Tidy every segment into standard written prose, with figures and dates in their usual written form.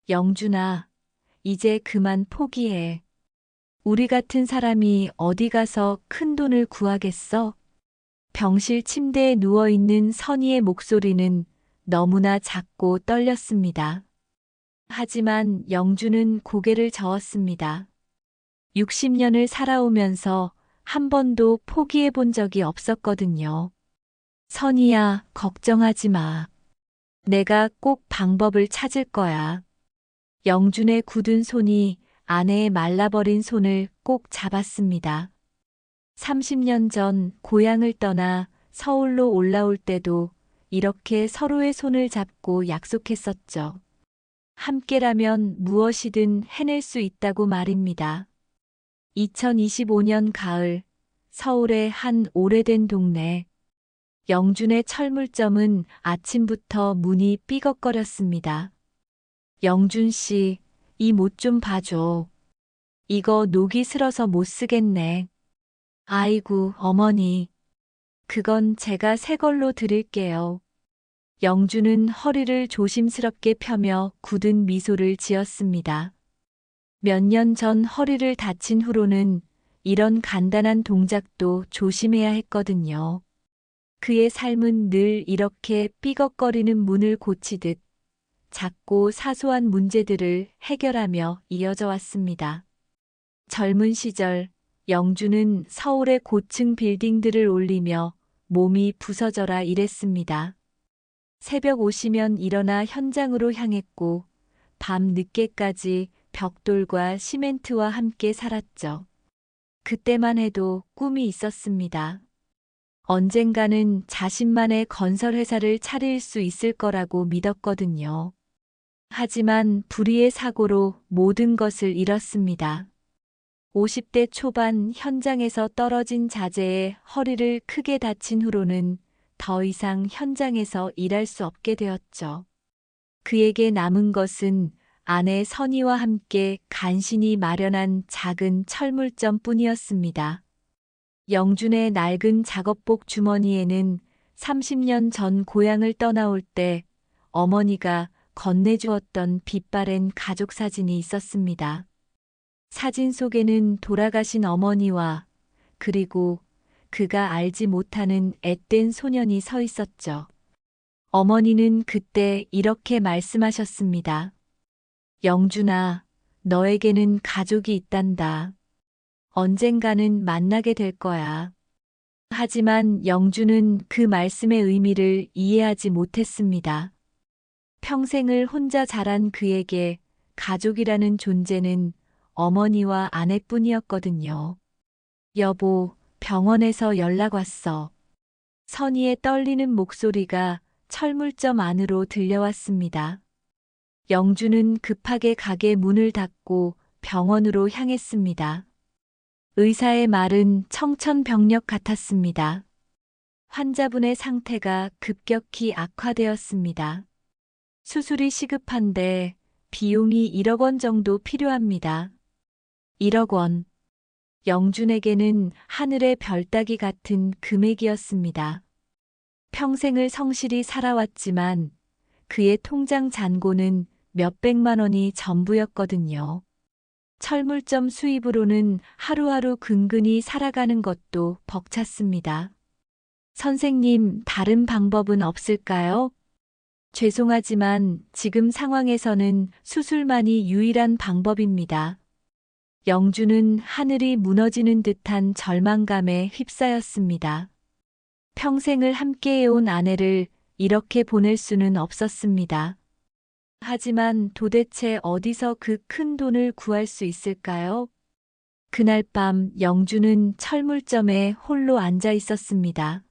영준아, 이제 그만 포기해. 우리 같은 사람이 어디 가서 큰 돈을 구하겠어? 병실 침대에 누워있는 선희의 목소리는 너무나 작고 떨렸습니다. 하지만 영준은 고개를 저었습니다. 60년을 살아오면서 한 번도 포기해 본 적이 없었거든요. 선희야, 걱정하지 마. 내가 꼭 방법을 찾을 거야. 영준의 굳은 손이 아내의 말라버린 손을 꼭 잡았습니다. 30년 전 고향을 떠나 서울로 올라올 때도 이렇게 서로의 손을 잡고 약속했었죠. 함께라면 무엇이든 해낼 수 있다고 말입니다. 2025년 가을, 서울의 한 오래된 동네. 영준의 철물점은 아침부터 문이 삐걱거렸습니다. 영준 씨, 이 못 좀 봐줘. 이거 녹이 슬어서 못 쓰겠네. 아이고, 어머니. 그건 제가 새 걸로 드릴게요. 영준은 허리를 조심스럽게 펴며 굳은 미소를 지었습니다. 몇 년 전 허리를 다친 후로는 이런 간단한 동작도 조심해야 했거든요. 그의 삶은 늘 이렇게 삐걱거리는 문을 고치듯 작고 사소한 문제들을 해결하며 이어져 왔습니다. 젊은 시절 영준은 서울의 고층 빌딩들을 올리며 몸이 부서져라 일했습니다. 새벽 오시면 일어나 현장으로 향했고 밤 늦게까지 벽돌과 시멘트와 함께 살았죠. 그때만 해도 꿈이 있었습니다. 언젠가는 자신만의 건설회사를 차릴 수 있을 거라고 믿었거든요. 하지만 불의의 사고로 모든 것을 잃었습니다. 50대 초반 현장에서 떨어진 자재에 허리를 크게 다친 후로는 더 이상 현장에서 일할 수 없게 되었죠. 그에게 남은 것은 아내 선희와 함께 간신히 마련한 작은 철물점 뿐이었습니다. 영준의 낡은 작업복 주머니에는 30년 전 고향을 떠나올 때 어머니가 건네주었던 빛바랜 가족 사진이 있었습니다. 사진 속에는 돌아가신 어머니와 그리고 그가 알지 못하는 앳된 소년이 서 있었죠. 어머니는 그때 이렇게 말씀하셨습니다. 영준아, 너에게는 가족이 있단다. 언젠가는 만나게 될 거야. 하지만 영준은 그 말씀의 의미를 이해하지 못했습니다. 평생을 혼자 자란 그에게 가족이라는 존재는 어머니와 아내뿐이었거든요. 여보, 병원에서 연락 왔어. 선희의 떨리는 목소리가 철물점 안으로 들려왔습니다. 영준은 급하게 가게 문을 닫고 병원으로 향했습니다. 의사의 말은 청천벽력 같았습니다. 환자분의 상태가 급격히 악화되었습니다. 수술이 시급한데 비용이 1억 원 정도 필요합니다. 1억 원. 영준에게는 하늘의 별 따기 같은 금액이었습니다. 평생을 성실히 살아왔지만 그의 통장 잔고는 몇백만 원이 전부였거든요. 철물점 수입으로는 하루하루 근근히 살아가는 것도 벅찼습니다. 선생님, 다른 방법은 없을까요? 죄송하지만 지금 상황에서는 수술만이 유일한 방법입니다. 영준은 하늘이 무너지는 듯한 절망감에 휩싸였습니다. 평생을 함께해온 아내를 이렇게 보낼 수는 없었습니다. 하지만 도대체 어디서 그 큰 돈을 구할 수 있을까요? 그날 밤 영준은 철물점에 홀로 앉아 있었습니다.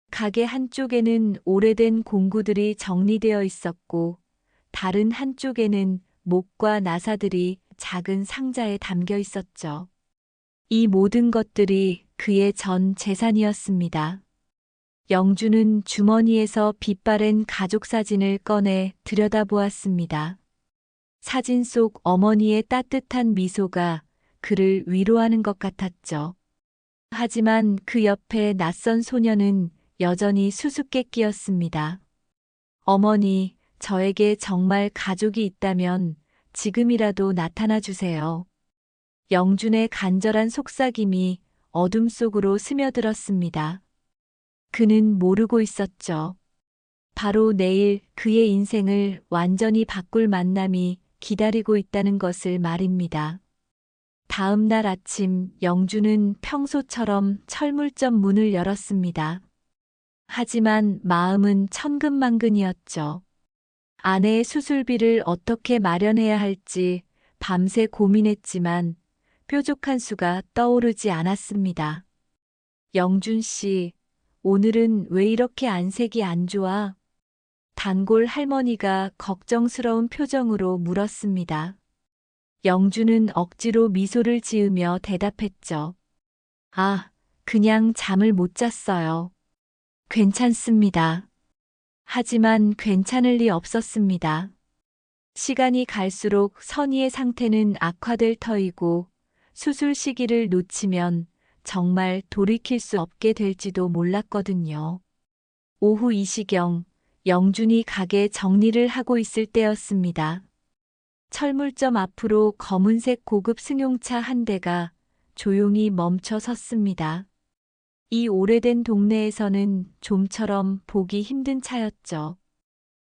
가게 한쪽에는 오래된 공구들이 정리되어 있었고 다른 한쪽에는 목과 나사들이 작은 상자에 담겨 있었죠. 이 모든 것들이 그의 전 재산이었습니다. 영준은 주머니에서 빛바랜 가족 사진을 꺼내 들여다보았습니다. 사진 속 어머니의 따뜻한 미소가 그를 위로하는 것 같았죠. 하지만 그 옆에 낯선 소녀는 여전히 수수께끼였습니다. 어머니, 저에게 정말 가족이 있다면 지금이라도 나타나 주세요. 영준의 간절한 속삭임이 어둠 속으로 스며들었습니다. 그는 모르고 있었죠. 바로 내일 그의 인생을 완전히 바꿀 만남이 기다리고 있다는 것을 말입니다. 다음 날 아침 영준은 평소처럼 철물점 문을 열었습니다. 하지만 마음은 천근만근이었죠. 아내의 수술비를 어떻게 마련해야 할지 밤새 고민했지만 뾰족한 수가 떠오르지 않았습니다. 영준 씨, 오늘은 왜 이렇게 안색이 안 좋아? 단골 할머니가 걱정스러운 표정으로 물었습니다. 영준은 억지로 미소를 지으며 대답했죠. 아, 그냥 잠을 못 잤어요. 괜찮습니다. 하지만 괜찮을 리 없었습니다. 시간이 갈수록 선희의 상태는 악화될 터이고 수술 시기를 놓치면 정말 돌이킬 수 없게 될지도 몰랐거든요. 오후 2시경 영준이 가게 정리를 하고 있을 때였습니다. 철물점 앞으로 검은색 고급 승용차 한 대가 조용히 멈춰 섰습니다. 이 오래된 동네에서는 좀처럼 보기 힘든 차였죠.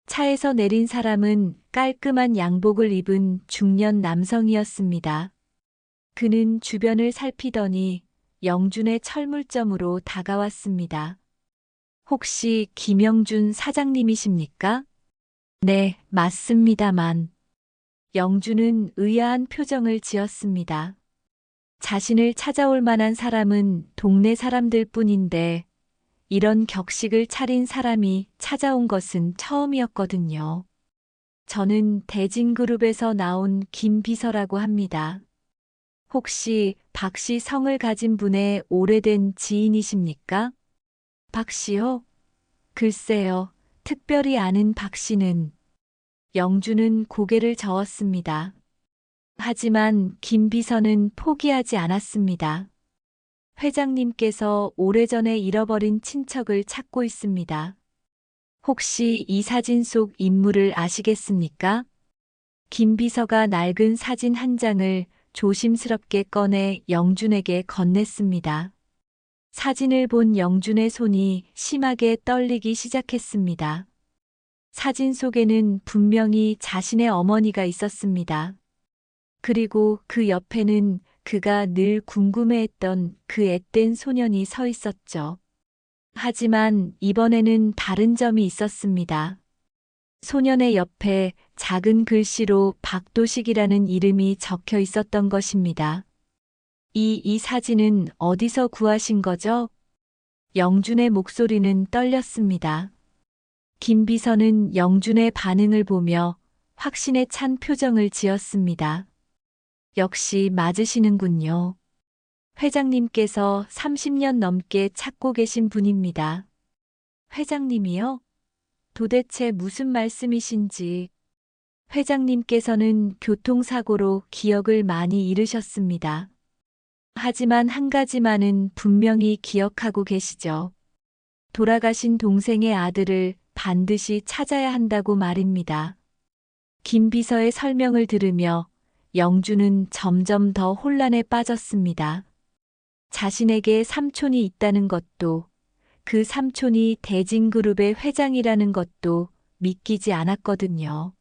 차에서 내린 사람은 깔끔한 양복을 입은 중년 남성이었습니다. 그는 주변을 살피더니 영준의 철물점으로 다가왔습니다. 혹시 김영준 사장님이십니까? 네, 맞습니다만. 영준은 의아한 표정을 지었습니다. 자신을 찾아올 만한 사람은 동네 사람들 뿐인데 이런 격식을 차린 사람이 찾아온 것은 처음이었거든요. 저는 대진그룹에서 나온 김비서라고 합니다. 혹시 박 씨 성을 가진 분의 오래된 지인이십니까? 박 씨요? 글쎄요, 특별히 아는 박 씨는. 영준은 고개를 저었습니다. 하지만 김 비서는 포기하지 않았습니다. 회장님께서 오래전에 잃어버린 친척을 찾고 있습니다. 혹시 이 사진 속 인물을 아시겠습니까? 김 비서가 낡은 사진 한 장을 조심스럽게 꺼내 영준에게 건넸습니다. 사진을 본 영준의 손이 심하게 떨리기 시작했습니다. 사진 속에는 분명히 자신의 어머니가 있었습니다. 그리고 그 옆에는 그가 늘 궁금해했던 그 앳된 소년이 서 있었죠. 하지만 이번에는 다른 점이 있었습니다. 소년의 옆에 작은 글씨로 박도식이라는 이름이 적혀 있었던 것입니다. 이 사진은 어디서 구하신 거죠? 영준의 목소리는 떨렸습니다. 김 비서는 영준의 반응을 보며 확신에 찬 표정을 지었습니다. 역시 맞으시는군요. 회장님께서 30년 넘게 찾고 계신 분입니다. 회장님이요? 도대체 무슨 말씀이신지. 회장님께서는 교통사고로 기억을 많이 잃으셨습니다. 하지만 한 가지만은 분명히 기억하고 계시죠. 돌아가신 동생의 아들을 반드시 찾아야 한다고 말입니다. 김 비서의 설명을 들으며 영준은 점점 더 혼란에 빠졌습니다. 자신에게 삼촌이 있다는 것도, 그 삼촌이 대진그룹의 회장이라는 것도 믿기지 않았거든요.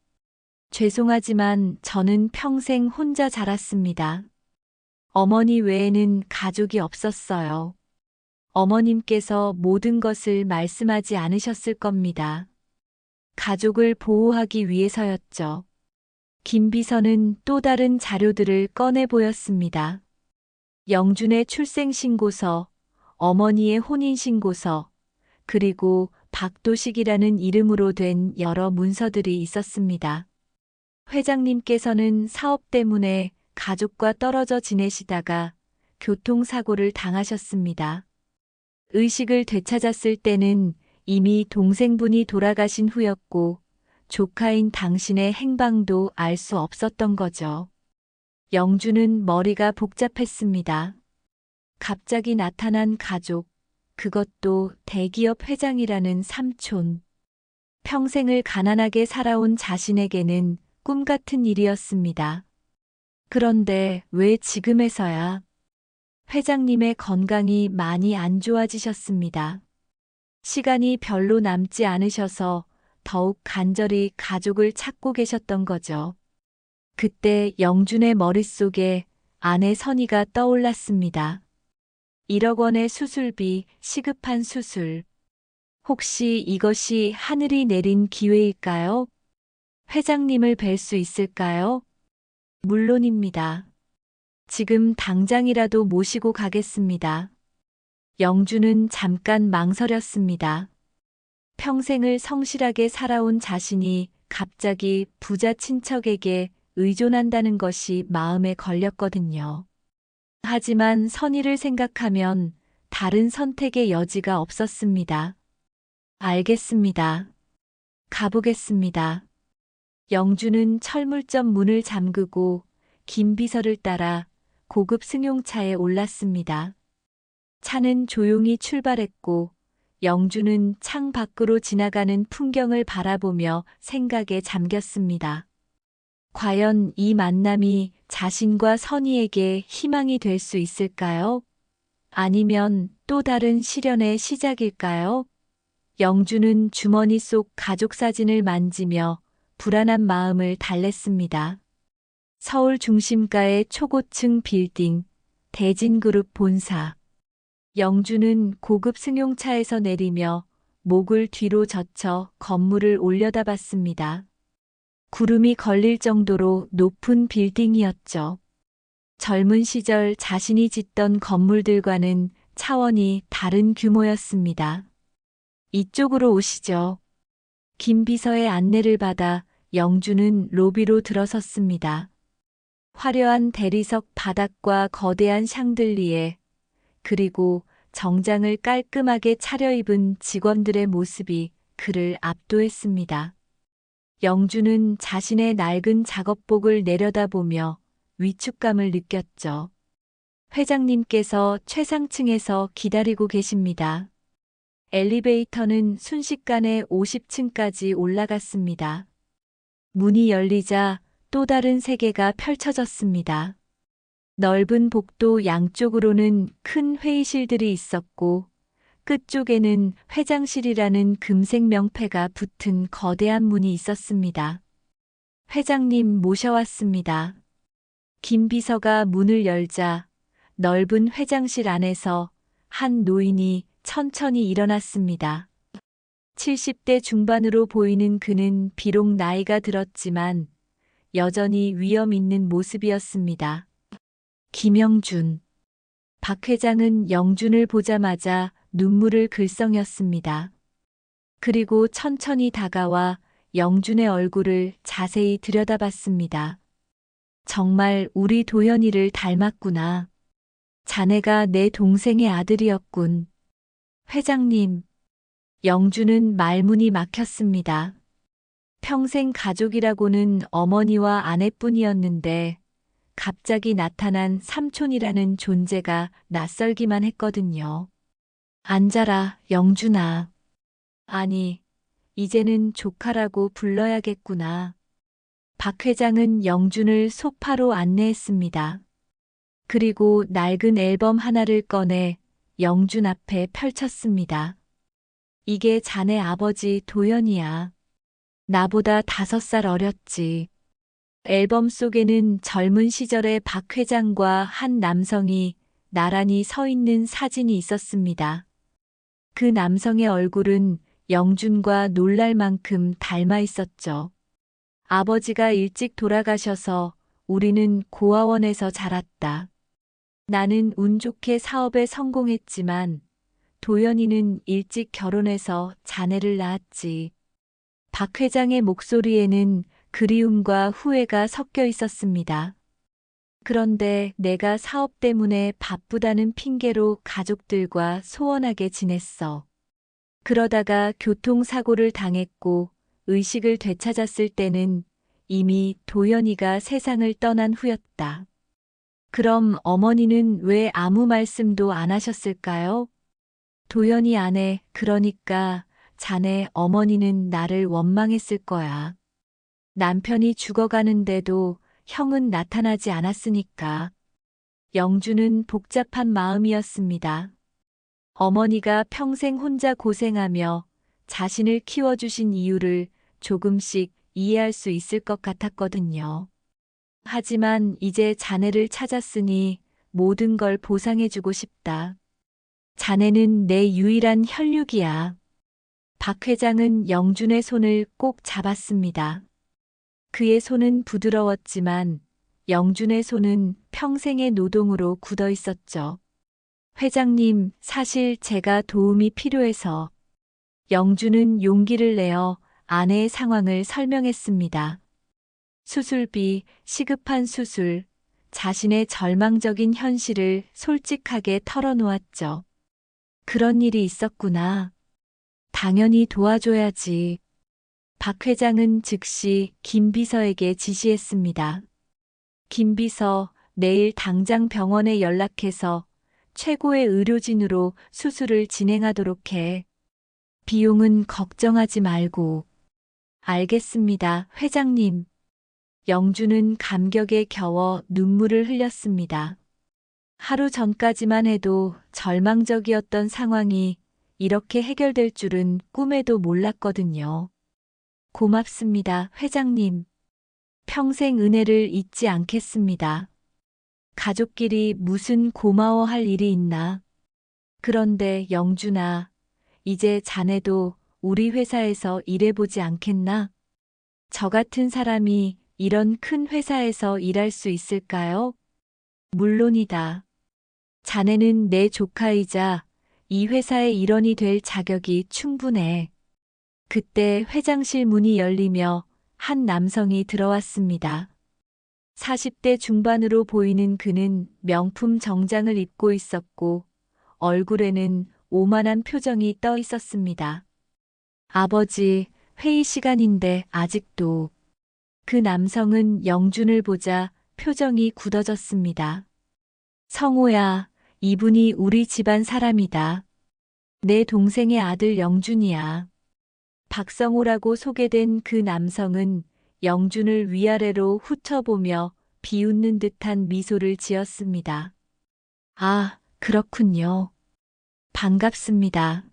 죄송하지만 저는 평생 혼자 자랐습니다. 어머니 외에는 가족이 없었어요. 어머님께서 모든 것을 말씀하지 않으셨을 겁니다. 가족을 보호하기 위해서였죠. 김 비서는 또 다른 자료들을 꺼내 보였습니다. 영준의 출생신고서, 어머니의 혼인신고서, 그리고 박도식이라는 이름으로 된 여러 문서들이 있었습니다. 회장님께서는 사업 때문에 가족과 떨어져 지내시다가 교통사고를 당하셨습니다. 의식을 되찾았을 때는 이미 동생분이 돌아가신 후였고 조카인 당신의 행방도 알 수 없었던 거죠. 영준은 머리가 복잡했습니다. 갑자기 나타난 가족, 그것도 대기업 회장이라는 삼촌. 평생을 가난하게 살아온 자신에게는 꿈 같은 일이었습니다. 그런데 왜 지금에서야? 회장님의 건강이 많이 안 좋아지셨습니다. 시간이 별로 남지 않으셔서 더욱 간절히 가족을 찾고 계셨던 거죠. 그때 영준의 머릿속에 아내 선희가 떠올랐습니다. 1억 원의 수술비, 시급한 수술. 혹시 이것이 하늘이 내린 기회일까요? 회장님을 뵐 수 있을까요? 물론입니다. 지금 당장이라도 모시고 가겠습니다. 영주는 잠깐 망설였습니다. 평생을 성실하게 살아온 자신이 갑자기 부자 친척에게 의존한다는 것이 마음에 걸렸거든요. 하지만 선의를 생각하면 다른 선택의 여지가 없었습니다. 알겠습니다. 가보겠습니다. 영주는 철물점 문을 잠그고 김 비서를 따라 고급 승용차에 올랐습니다. 차는 조용히 출발했고 영주는 창 밖으로 지나가는 풍경을 바라보며 생각에 잠겼습니다. 과연 이 만남이 자신과 선희에게 희망이 될 수 있을까요? 아니면 또 다른 시련의 시작일까요? 영주는 주머니 속 가족 사진을 만지며 불안한 마음을 달랬습니다. 서울 중심가의 초고층 빌딩, 대진그룹 본사. 영주는 고급 승용차에서 내리며 목을 뒤로 젖혀 건물을 올려다봤습니다. 구름이 걸릴 정도로 높은 빌딩이었죠. 젊은 시절 자신이 짓던 건물들과는 차원이 다른 규모였습니다. 이쪽으로 오시죠. 김 비서의 안내를 받아 영주는 로비로 들어섰습니다. 화려한 대리석 바닥과 거대한 샹들리에, 그리고 정장을 깔끔하게 차려입은 직원들의 모습이 그를 압도했습니다. 영주는 자신의 낡은 작업복을 내려다보며 위축감을 느꼈죠. 회장님께서 최상층에서 기다리고 계십니다. 엘리베이터는 순식간에 50층까지 올라갔습니다. 문이 열리자 또 다른 세계가 펼쳐졌습니다. 넓은 복도 양쪽으로는 큰 회의실들이 있었고 끝쪽에는 회장실이라는 금색 명패가 붙은 거대한 문이 있었습니다. 회장님 모셔왔습니다. 김 비서가 문을 열자 넓은 회장실 안에서 한 노인이 천천히 일어났습니다. 70대 중반으로 보이는 그는 비록 나이가 들었지만 여전히 위엄 있는 모습이었습니다. 김영준. 박 회장은 영준을 보자마자 눈물을 글썽였습니다. 그리고 천천히 다가와 영준의 얼굴을 자세히 들여다봤습니다. 정말 우리 도연이를 닮았구나. 자네가 내 동생의 아들이었군. 회장님. 영준은 말문이 막혔습니다. 평생 가족이라고는 어머니와 아내뿐이었는데 갑자기 나타난 삼촌이라는 존재가 낯설기만 했거든요. 앉아라, 영준아. 아니, 이제는 조카라고 불러야겠구나. 박 회장은 영준을 소파로 안내했습니다. 그리고 낡은 앨범 하나를 꺼내 영준 앞에 펼쳤습니다. 이게 자네 아버지 도연이야. 나보다 5살 어렸지. 앨범 속에는 젊은 시절의 박 회장과 한 남성이 나란히 서 있는 사진이 있었습니다. 그 남성의 얼굴은 영준과 놀랄 만큼 닮아 있었죠. 아버지가 일찍 돌아가셔서 우리는 고아원에서 자랐다. 나는 운 좋게 사업에 성공했지만 도연이는 일찍 결혼해서 자네를 낳았지. 박 회장의 목소리에는 그리움과 후회가 섞여 있었습니다. 그런데 내가 사업 때문에 바쁘다는 핑계로 가족들과 소원하게 지냈어. 그러다가 교통사고를 당했고 의식을 되찾았을 때는 이미 도연이가 세상을 떠난 후였다. 그럼 어머니는 왜 아무 말씀도 안 하셨을까요? 도연이 아내, 그러니까 자네 어머니는 나를 원망했을 거야. 남편이 죽어가는데도 형은 나타나지 않았으니까. 영주는 복잡한 마음이었습니다. 어머니가 평생 혼자 고생하며 자신을 키워주신 이유를 조금씩 이해할 수 있을 것 같았거든요. 하지만 이제 자네를 찾았으니 모든 걸 보상해주고 싶다. 자네는 내 유일한 혈육이야. 박 회장은 영준의 손을 꼭 잡았습니다. 그의 손은 부드러웠지만 영준의 손은 평생의 노동으로 굳어 있었죠. 회장님, 사실 제가 도움이 필요해서. 영준은 용기를 내어 아내의 상황을 설명했습니다. 수술비, 시급한 수술, 자신의 절망적인 현실을 솔직하게 털어놓았죠. 그런 일이 있었구나. 당연히 도와줘야지. 박 회장은 즉시 김 비서에게 지시했습니다. 김 비서, 내일 당장 병원에 연락해서 최고의 의료진으로 수술을 진행하도록 해. 비용은 걱정하지 말고. 알겠습니다, 회장님. 영주는 감격에 겨워 눈물을 흘렸습니다. 하루 전까지만 해도 절망적이었던 상황이 이렇게 해결될 줄은 꿈에도 몰랐거든요. 고맙습니다, 회장님. 평생 은혜를 잊지 않겠습니다. 가족끼리 무슨 고마워할 일이 있나. 그런데 영준아, 이제 자네도 우리 회사에서 일해보지 않겠나? 저 같은 사람이 이런 큰 회사에서 일할 수 있을까요? 물론이다. 자네는 내 조카이자 이 회사의 일원이 될 자격이 충분해. 그때 회장실 문이 열리며 한 남성이 들어왔습니다. 40대 중반으로 보이는 그는 명품 정장을 입고 있었고 얼굴에는 오만한 표정이 떠 있었습니다. 아버지, 회의 시간인데 아직도. 그 남성은 영준을 보자 표정이 굳어졌습니다. 성호야, 이분이 우리 집안 사람이다. 내 동생의 아들 영준이야. 박성호라고 소개된 그 남성은 영준을 위아래로 훑어보며 비웃는 듯한 미소를 지었습니다. 아, 그렇군요. 반갑습니다.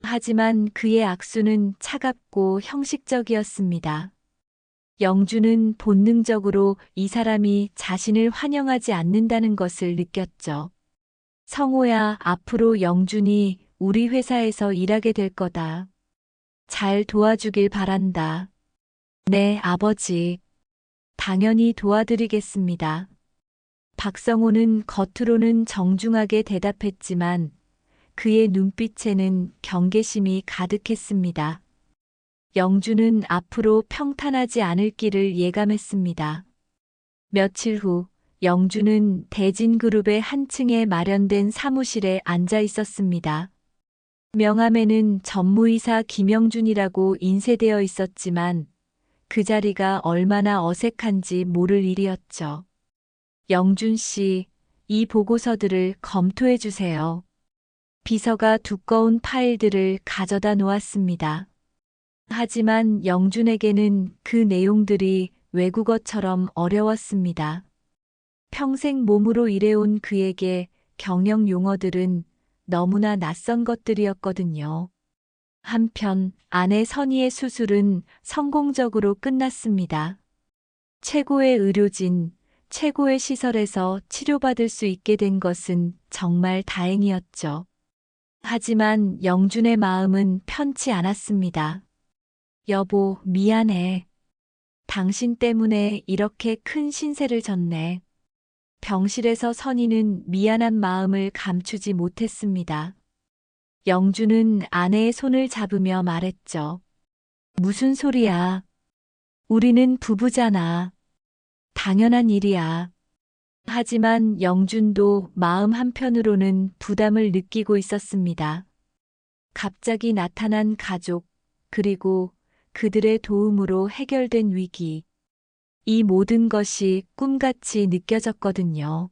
하지만 그의 악수는 차갑고 형식적이었습니다. 영준은 본능적으로 이 사람이 자신을 환영하지 않는다는 것을 느꼈죠. 성호야, 앞으로 영준이 우리 회사에서 일하게 될 거다. 잘 도와주길 바란다. 네, 아버지. 당연히 도와드리겠습니다. 박성호는 겉으로는 정중하게 대답했지만 그의 눈빛에는 경계심이 가득했습니다. 영준은 앞으로 평탄하지 않을 길을 예감했습니다. 며칠 후 영준은 대진그룹의 한 층에 마련된 사무실에 앉아 있었습니다. 명함에는 전무이사 김영준이라고 인쇄되어 있었지만 그 자리가 얼마나 어색한지 모를 일이었죠. 영준 씨, 이 보고서들을 검토해 주세요. 비서가 두꺼운 파일들을 가져다 놓았습니다. 하지만 영준에게는 그 내용들이 외국어처럼 어려웠습니다. 평생 몸으로 일해온 그에게 경영 용어들은 너무나 낯선 것들이었거든요. 한편 아내 선희의 수술은 성공적으로 끝났습니다. 최고의 의료진, 최고의 시설에서 치료받을 수 있게 된 것은 정말 다행이었죠. 하지만 영준의 마음은 편치 않았습니다. 여보, 미안해. 당신 때문에 이렇게 큰 신세를 졌네. 병실에서 선희는 미안한 마음을 감추지 못했습니다. 영준은 아내의 손을 잡으며 말했죠. 무슨 소리야. 우리는 부부잖아. 당연한 일이야. 하지만 영준도 마음 한편으로는 부담을 느끼고 있었습니다. 갑자기 나타난 가족, 그리고 그들의 도움으로 해결된 위기. 이 모든 것이 꿈같이 느껴졌거든요.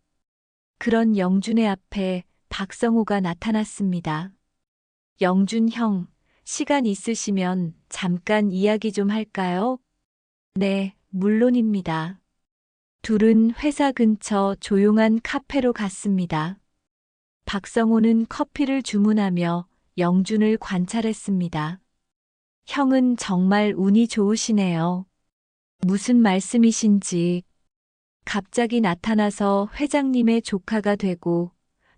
그런 영준의 앞에 박성호가 나타났습니다. 영준 형, 시간 있으시면 잠깐 이야기 좀 할까요? 네, 물론입니다. 둘은 회사 근처 조용한 카페로 갔습니다. 박성호는 커피를 주문하며 영준을 관찰했습니다. 형은 정말 운이 좋으시네요. 무슨 말씀이신지. 갑자기 나타나서 회장님의 조카가 되고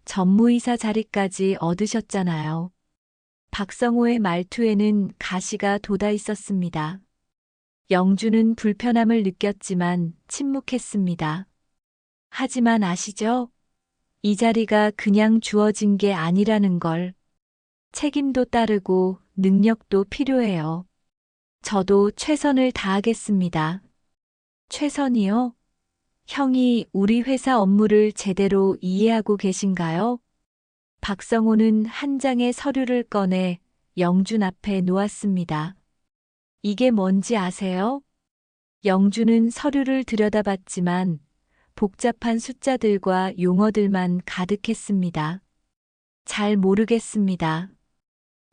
전무이사 자리까지 얻으셨잖아요. 박성호의 말투에는 가시가 돋아 있었습니다. 영주는 불편함을 느꼈지만 침묵했습니다. 하지만 아시죠? 이 자리가 그냥 주어진 게 아니라는 걸. 책임도 따르고 능력도 필요해요. 저도 최선을 다하겠습니다. 최선이요? 형이 우리 회사 업무를 제대로 이해하고 계신가요? 박성호는 한 장의 서류를 꺼내 영준 앞에 놓았습니다. 이게 뭔지 아세요? 영준은 서류를 들여다봤지만 복잡한 숫자들과 용어들만 가득했습니다. 잘 모르겠습니다.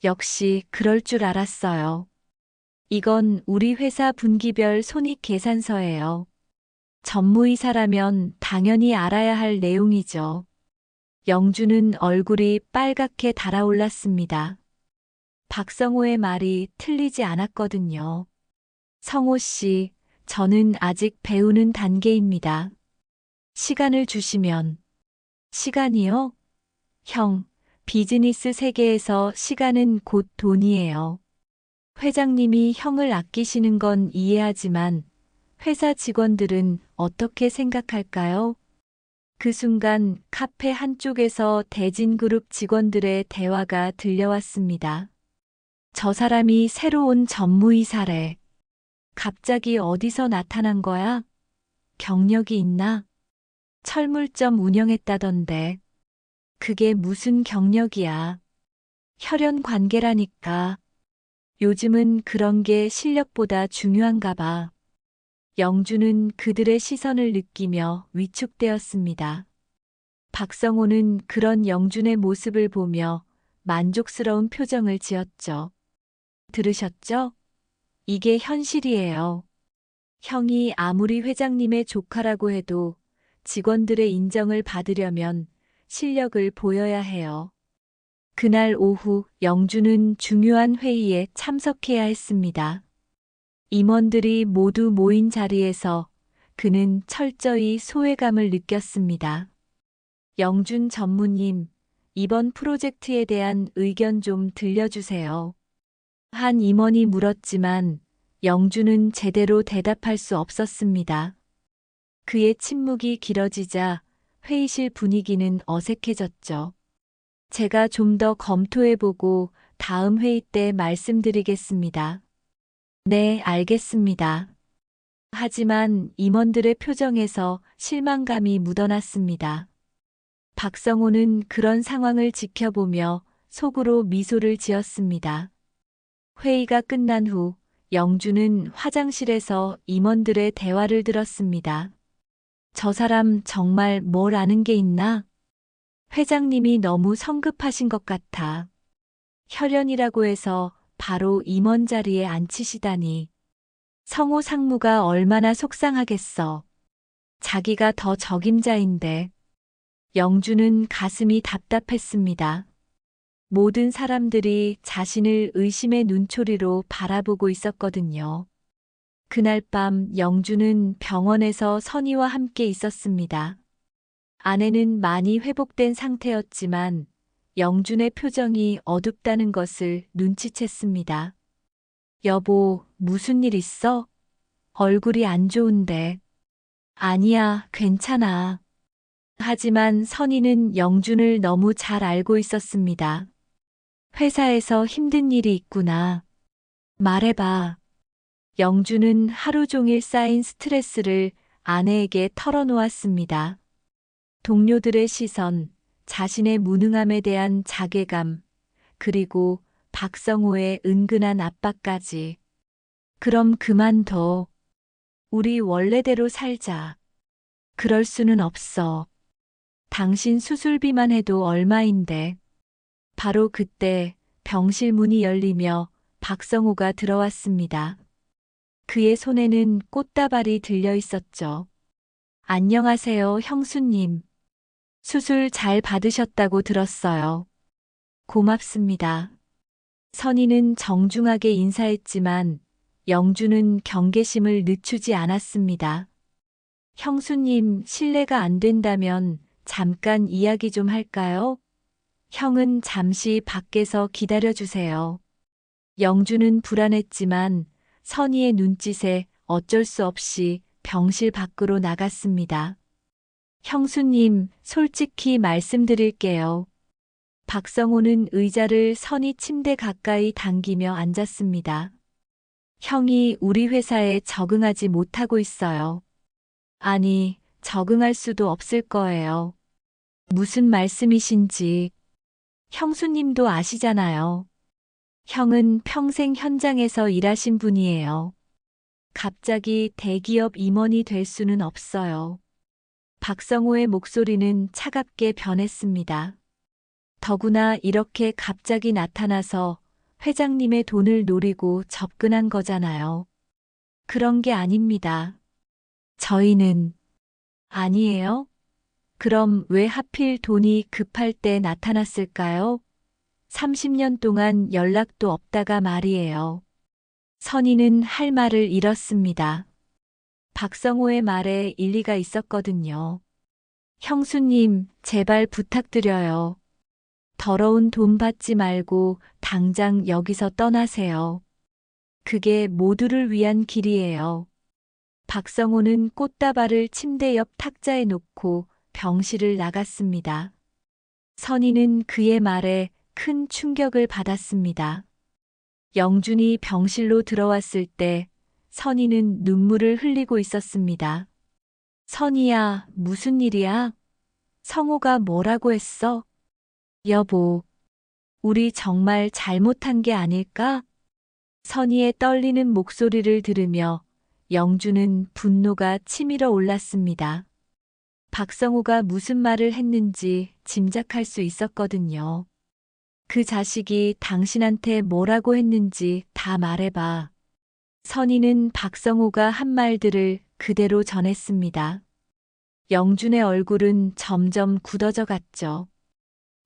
역시 그럴 줄 알았어요. 이건 우리 회사 분기별 손익 계산서예요. 전무이사라면 당연히 알아야 할 내용이죠. 영주는 얼굴이 빨갛게 달아올랐습니다. 박성호의 말이 틀리지 않았거든요. 성호 씨, 저는 아직 배우는 단계입니다. 시간을 주시면. 시간이요? 형, 비즈니스 세계에서 시간은 곧 돈이에요. 회장님이 형을 아끼시는 건 이해하지만 회사 직원들은 어떻게 생각할까요? 그 순간 카페 한쪽에서 대진그룹 직원들의 대화가 들려왔습니다. 저 사람이 새로 온 전무이사래. 갑자기 어디서 나타난 거야? 경력이 있나? 철물점 운영했다던데. 그게 무슨 경력이야. 혈연 관계라니까. 요즘은 그런 게 실력보다 중요한가 봐. 영주는 그들의 시선을 느끼며 위축되었습니다. 박성호는 그런 영준의 모습을 보며 만족스러운 표정을 지었죠. 들으셨죠? 이게 현실이에요. 형이 아무리 회장님의 조카라고 해도 직원들의 인정을 받으려면 실력을 보여야 해요. 그날 오후 영주는 중요한 회의에 참석해야 했습니다. 임원들이 모두 모인 자리에서 그는 철저히 소외감을 느꼈습니다. 영준 전무님, 이번 프로젝트에 대한 의견 좀 들려주세요. 한 임원이 물었지만 영준은 제대로 대답할 수 없었습니다. 그의 침묵이 길어지자 회의실 분위기는 어색해졌죠. 제가 좀 더 검토해보고 다음 회의 때 말씀드리겠습니다. 네, 알겠습니다. 하지만 임원들의 표정에서 실망감이 묻어났습니다. 박성호는 그런 상황을 지켜보며 속으로 미소를 지었습니다. 회의가 끝난 후 영주는 화장실에서 임원들의 대화를 들었습니다. 저 사람 정말 뭘 아는 게 있나? 회장님이 너무 성급하신 것 같아. 혈연이라고 해서 바로 임원 자리에 앉히시다니. 성호 상무가 얼마나 속상하겠어. 자기가 더 적임자인데. 영주는 가슴이 답답했습니다. 모든 사람들이 자신을 의심의 눈초리로 바라보고 있었거든요. 그날 밤 영주는 병원에서 선희와 함께 있었습니다. 아내는 많이 회복된 상태였지만 영준의 표정이 어둡다는 것을 눈치챘습니다. 여보, 무슨 일 있어? 얼굴이 안 좋은데. 아니야, 괜찮아. 하지만 선희는 영준을 너무 잘 알고 있었습니다. 회사에서 힘든 일이 있구나. 말해봐. 영준은 하루 종일 쌓인 스트레스를 아내에게 털어놓았습니다. 동료들의 시선, 자신의 무능함에 대한 자괴감, 그리고 박성호의 은근한 압박까지. 그럼 그만둬. 우리 원래대로 살자. 그럴 수는 없어. 당신 수술비만 해도 얼마인데. 바로 그때 병실 문이 열리며 박성호가 들어왔습니다. 그의 손에는 꽃다발이 들려 있었죠. 안녕하세요, 형수님. 수술 잘 받으셨다고 들었어요. 고맙습니다. 선희는 정중하게 인사했지만 영주는 경계심을 늦추지 않았습니다. 형수님, 실례가 안 된다면 잠깐 이야기 좀 할까요? 형은 잠시 밖에서 기다려주세요. 영주는 불안했지만 선희의 눈짓에 어쩔 수 없이 병실 밖으로 나갔습니다. 형수님, 솔직히 말씀드릴게요. 박성호는 의자를 선희 침대 가까이 당기며 앉았습니다. 형이 우리 회사에 적응하지 못하고 있어요. 아니, 적응할 수도 없을 거예요. 무슨 말씀이신지. 형수님도 아시잖아요. 형은 평생 현장에서 일하신 분이에요. 갑자기 대기업 임원이 될 수는 없어요. 박성호의 목소리는 차갑게 변했습니다. 더구나 이렇게 갑자기 나타나서 회장님의 돈을 노리고 접근한 거잖아요. 그런 게 아닙니다. 저희는 아니에요? 그럼 왜 하필 돈이 급할 때 나타났을까요? 30년 동안 연락도 없다가 말이에요. 선희는 할 말을 잃었습니다. 박성호의 말에 일리가 있었거든요. 형수님, 제발 부탁드려요. 더러운 돈 받지 말고 당장 여기서 떠나세요. 그게 모두를 위한 길이에요. 박성호는 꽃다발을 침대 옆 탁자에 놓고 병실을 나갔습니다. 선희는 그의 말에 큰 충격을 받았습니다. 영준이 병실로 들어왔을 때 선희는 눈물을 흘리고 있었습니다. 선희야, 무슨 일이야? 성호가 뭐라고 했어? 여보, 우리 정말 잘못한 게 아닐까? 선희의 떨리는 목소리를 들으며 영주는 분노가 치밀어 올랐습니다. 박성호가 무슨 말을 했는지 짐작할 수 있었거든요. 그 자식이 당신한테 뭐라고 했는지 다 말해봐. 선희는 박성호가 한 말들을 그대로 전했습니다. 영준의 얼굴은 점점 굳어져 갔죠.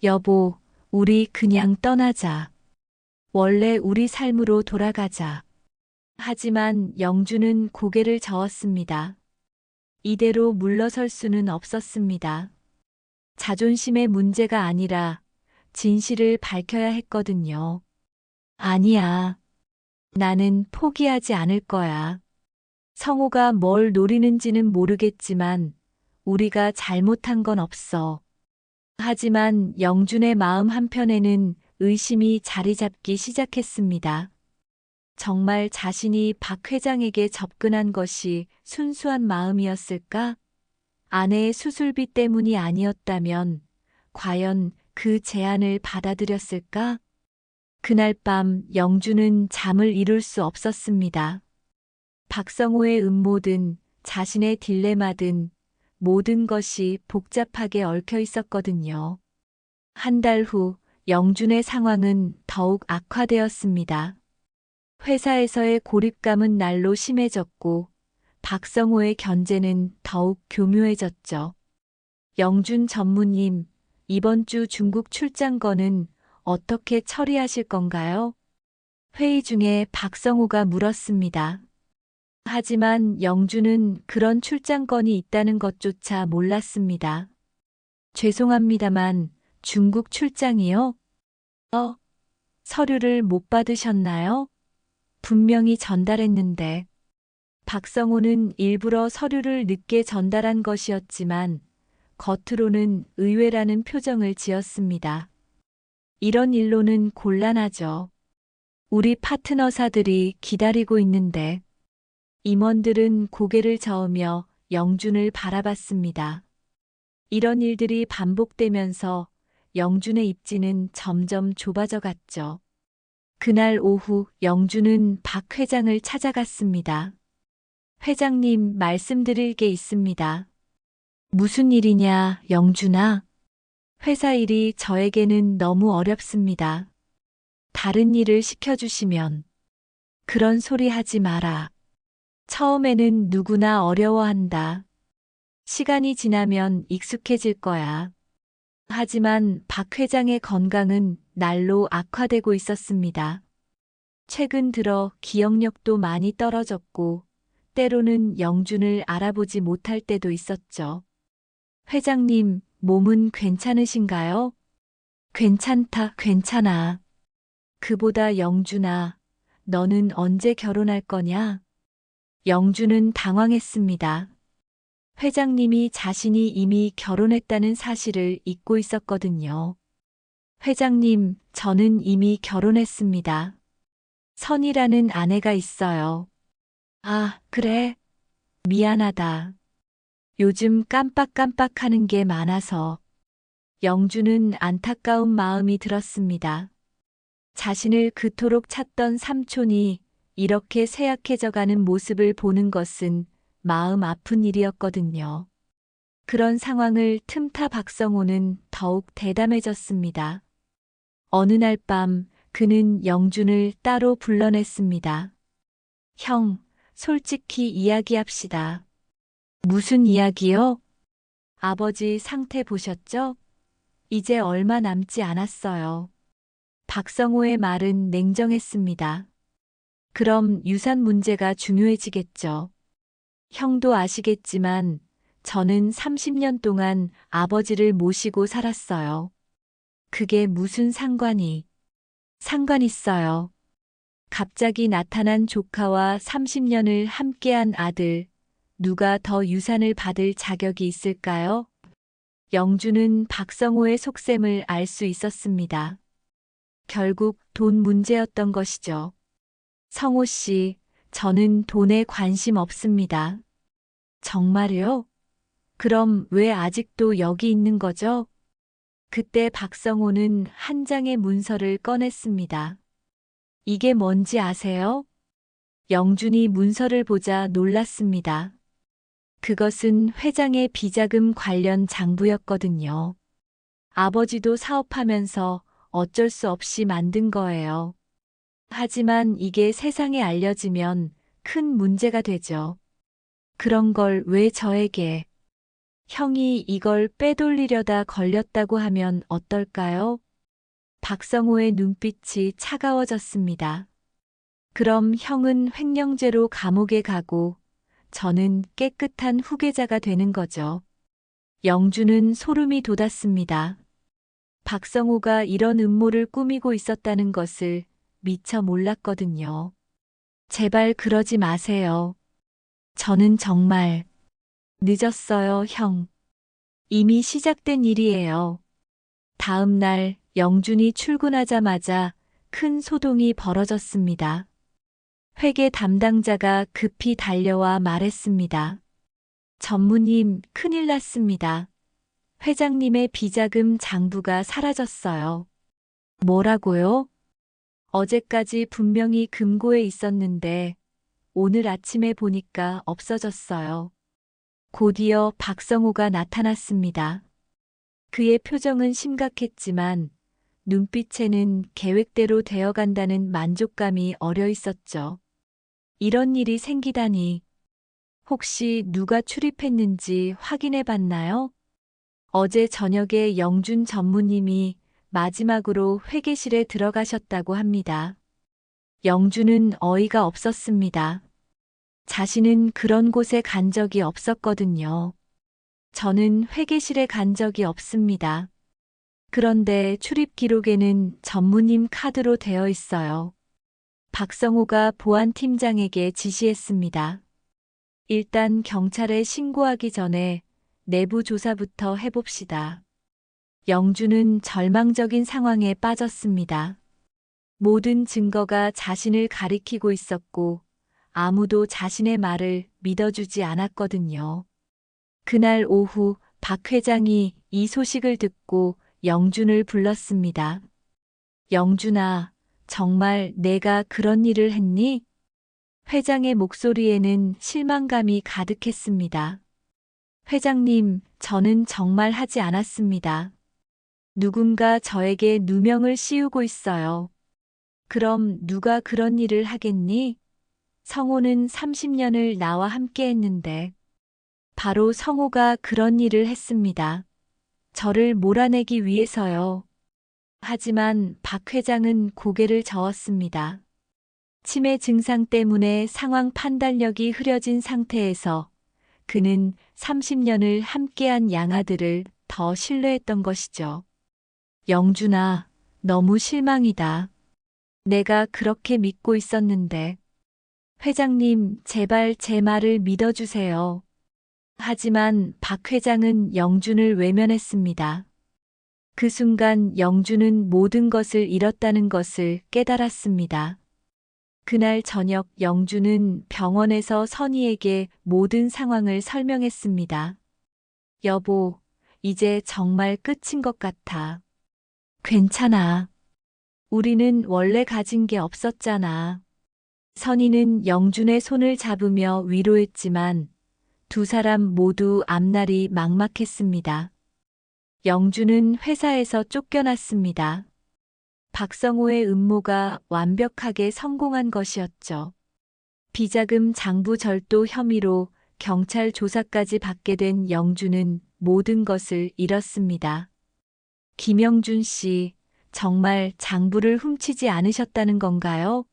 여보, 우리 그냥 떠나자. 원래 우리 삶으로 돌아가자. 하지만 영준은 고개를 저었습니다. 이대로 물러설 수는 없었습니다. 자존심의 문제가 아니라 진실을 밝혀야 했거든요. 아니야. 나는 포기하지 않을 거야. 성호가 뭘 노리는지는 모르겠지만 우리가 잘못한 건 없어. 하지만 영준의 마음 한편에는 의심이 자리 잡기 시작했습니다. 정말 자신이 박 회장에게 접근한 것이 순수한 마음이었을까? 아내의 수술비 때문이 아니었다면 과연 그 제안을 받아들였을까? 그날 밤 영준은 잠을 이룰 수 없었습니다. 박성호의 음모든 자신의 딜레마든 모든 것이 복잡하게 얽혀 있었거든요. 한 달 후 영준의 상황은 더욱 악화되었습니다. 회사에서의 고립감은 날로 심해졌고 박성호의 견제는 더욱 교묘해졌죠. 영준 전무님, 이번 주 중국 출장건은 어떻게 처리하실 건가요? 회의 중에 박성호가 물었습니다. 하지만 영준은 그런 출장건이 있다는 것조차 몰랐습니다. 죄송합니다만 중국 출장이요? 서류를 못 받으셨나요? 분명히 전달했는데. 박성호는 일부러 서류를 늦게 전달한 것이었지만 겉으로는 의외라는 표정을 지었습니다. 이런 일로는 곤란하죠. 우리 파트너사들이 기다리고 있는데. 임원들은 고개를 저으며 영준을 바라봤습니다. 이런 일들이 반복되면서 영준의 입지는 점점 좁아져 갔죠. 그날 오후 영준은 박 회장을 찾아갔습니다. 회장님, 말씀드릴 게 있습니다. 무슨 일이냐, 영준아? 회사 일이 저에게는 너무 어렵습니다. 다른 일을 시켜주시면 그런 소리 하지 마라. 처음에는 누구나 어려워한다. 시간이 지나면 익숙해질 거야. 하지만 박 회장의 건강은 날로 악화되고 있었습니다. 최근 들어 기억력도 많이 떨어졌고, 때로는 영준을 알아보지 못할 때도 있었죠. 회장님, 몸은 괜찮으신가요? 괜찮다, 괜찮아. 그보다 영준아, 너는 언제 결혼할 거냐? 영준은 당황했습니다. 회장님이 자신이 이미 결혼했다는 사실을 잊고 있었거든요. 회장님, 저는 이미 결혼했습니다. 선이라는 아내가 있어요. 아, 그래? 미안하다. 요즘 깜빡깜빡하는 게 많아서. 영주는 안타까운 마음이 들었습니다. 자신을 그토록 찾던 삼촌이 이렇게 쇠약해져가는 모습을 보는 것은 마음 아픈 일이었거든요. 그런 상황을 틈타 박성호는 더욱 대담해졌습니다. 어느 날 밤 그는 영준을 따로 불러냈습니다. 형, 솔직히 이야기합시다. 무슨 이야기요? 아버지 상태 보셨죠? 이제 얼마 남지 않았어요. 박성호의 말은 냉정했습니다. 그럼 유산 문제가 중요해지겠죠. 형도 아시겠지만 저는 30년 동안 아버지를 모시고 살았어요. 그게 무슨 상관 있어요. 갑자기 나타난 조카와 30년을 함께한 아들, 누가 더 유산을 받을 자격이 있을까요? 영주는 박성호의 속셈을 알 수 있었습니다. 결국 돈 문제였던 것이죠. 성호 씨, 저는 돈에 관심 없습니다. 정말요? 그럼 왜 아직도 여기 있는 거죠? 그때 박성호는 한 장의 문서를 꺼냈습니다. 이게 뭔지 아세요? 영준이 문서를 보자 놀랐습니다. 그것은 회장의 비자금 관련 장부였거든요. 아버지도 사업하면서 어쩔 수 없이 만든 거예요. 하지만 이게 세상에 알려지면 큰 문제가 되죠. 그런 걸 왜 저에게? 형이 이걸 빼돌리려다 걸렸다고 하면 어떨까요? 박성호의 눈빛이 차가워졌습니다. 그럼 형은 횡령죄로 감옥에 가고 저는 깨끗한 후계자가 되는 거죠. 영주는 소름이 돋았습니다. 박성호가 이런 음모를 꾸미고 있었다는 것을 미처 몰랐거든요. 제발 그러지 마세요. 저는 정말 늦었어요, 형. 이미 시작된 일이에요. 다음 날 영준이 출근하자마자 큰 소동이 벌어졌습니다. 회계 담당자가 급히 달려와 말했습니다. 전무님, 큰일 났습니다. 회장님의 비자금 장부가 사라졌어요. 뭐라고요? 어제까지 분명히 금고에 있었는데 오늘 아침에 보니까 없어졌어요. 곧이어 박성호가 나타났습니다. 그의 표정은 심각했지만 눈빛에는 계획대로 되어간다는 만족감이 어려 있었죠. 이런 일이 생기다니. 혹시 누가 출입했는지 확인해 봤나요? 어제 저녁에 영준 전무님이 마지막으로 회계실에 들어가셨다고 합니다. 영준은 어이가 없었습니다. 자신은 그런 곳에 간 적이 없었거든요. 저는 회계실에 간 적이 없습니다. 그런데 출입 기록에는 전무님 카드로 되어 있어요. 박성호가 보안팀장에게 지시했습니다. 일단 경찰에 신고하기 전에 내부 조사부터 해봅시다. 영주는 절망적인 상황에 빠졌습니다. 모든 증거가 자신을 가리키고 있었고 아무도 자신의 말을 믿어주지 않았거든요. 그날 오후 박 회장이 이 소식을 듣고 영준을 불렀습니다. 영준아, 정말 내가 그런 일을 했니? 회장의 목소리에는 실망감이 가득했습니다. 회장님, 저는 정말 하지 않았습니다. 누군가 저에게 누명을 씌우고 있어요. 그럼 누가 그런 일을 하겠니? 성호는 30년을 나와 함께 했는데. 바로 성호가 그런 일을 했습니다. 저를 몰아내기 위해서요. 하지만 박 회장은 고개를 저었습니다. 치매 증상 때문에 상황 판단력이 흐려진 상태에서 그는 30년을 함께한 양아들을 더 신뢰했던 것이죠. 영준아, 너무 실망이다. 내가 그렇게 믿고 있었는데. 회장님, 제발 제 말을 믿어주세요. 하지만 박 회장은 영준을 외면했습니다. 그 순간 영준은 모든 것을 잃었다는 것을 깨달았습니다. 그날 저녁 영준은 병원에서 선희에게 모든 상황을 설명했습니다. 여보, 이제 정말 끝인 것 같아. 괜찮아. 우리는 원래 가진 게 없었잖아. 선희는 영준의 손을 잡으며 위로했지만 두 사람 모두 앞날이 막막했습니다. 영준은 회사에서 쫓겨났습니다. 박성호의 음모가 완벽하게 성공한 것이었죠. 비자금 장부 절도 혐의로 경찰 조사까지 받게 된 영준은 모든 것을 잃었습니다. 김영준 씨, 정말 장부를 훔치지 않으셨다는 건가요?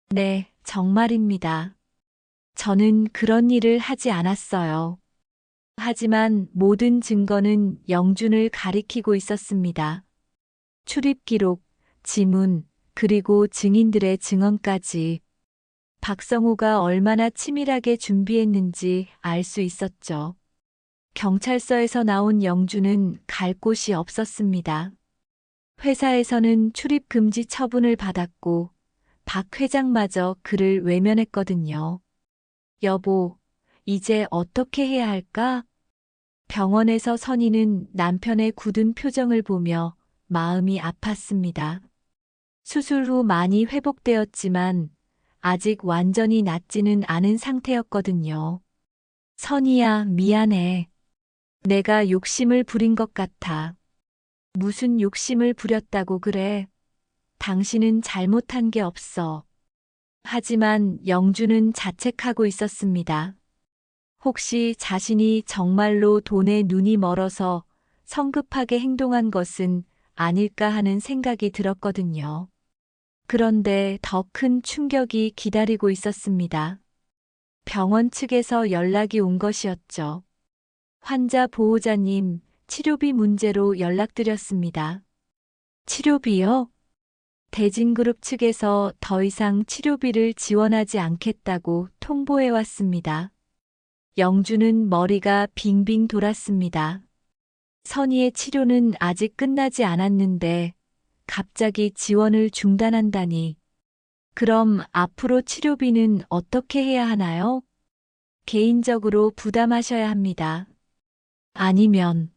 네, 정말입니다. 저는 그런 일을 하지 않았어요. 하지만 모든 증거는 영준을 가리키고 있었습니다. 출입 기록, 지문, 그리고 증인들의 증언까지. 박성호가 얼마나 치밀하게 준비했는지 알 수 있었죠. 경찰서에서 나온 영준은 갈 곳이 없었습니다. 회사에서는 출입 금지 처분을 받았고 박 회장마저 그를 외면했거든요. 여보, 이제 어떻게 해야 할까? 병원에서 선희는 남편의 굳은 표정을 보며 마음이 아팠습니다. 수술 후 많이 회복되었지만 아직 완전히 낫지는 않은 상태였거든요. 선희야, 미안해. 내가 욕심을 부린 것 같아. 무슨 욕심을 부렸다고 그래? 당신은 잘못한 게 없어. 하지만 영준은 자책하고 있었습니다. 혹시 자신이 정말로 돈에 눈이 멀어서 성급하게 행동한 것은 아닐까 하는 생각이 들었거든요. 그런데 더 큰 충격이 기다리고 있었습니다. 병원 측에서 연락이 온 것이었죠. 환자 보호자님, 치료비 문제로 연락드렸습니다. 치료비요? 대진그룹 측에서 더 이상 치료비를 지원하지 않겠다고 통보해 왔습니다. 영준은 머리가 빙빙 돌았습니다. 선희의 치료는 아직 끝나지 않았는데 갑자기 지원을 중단한다니. 그럼 앞으로 치료비는 어떻게 해야 하나요? 개인적으로 부담하셔야 합니다. 아니면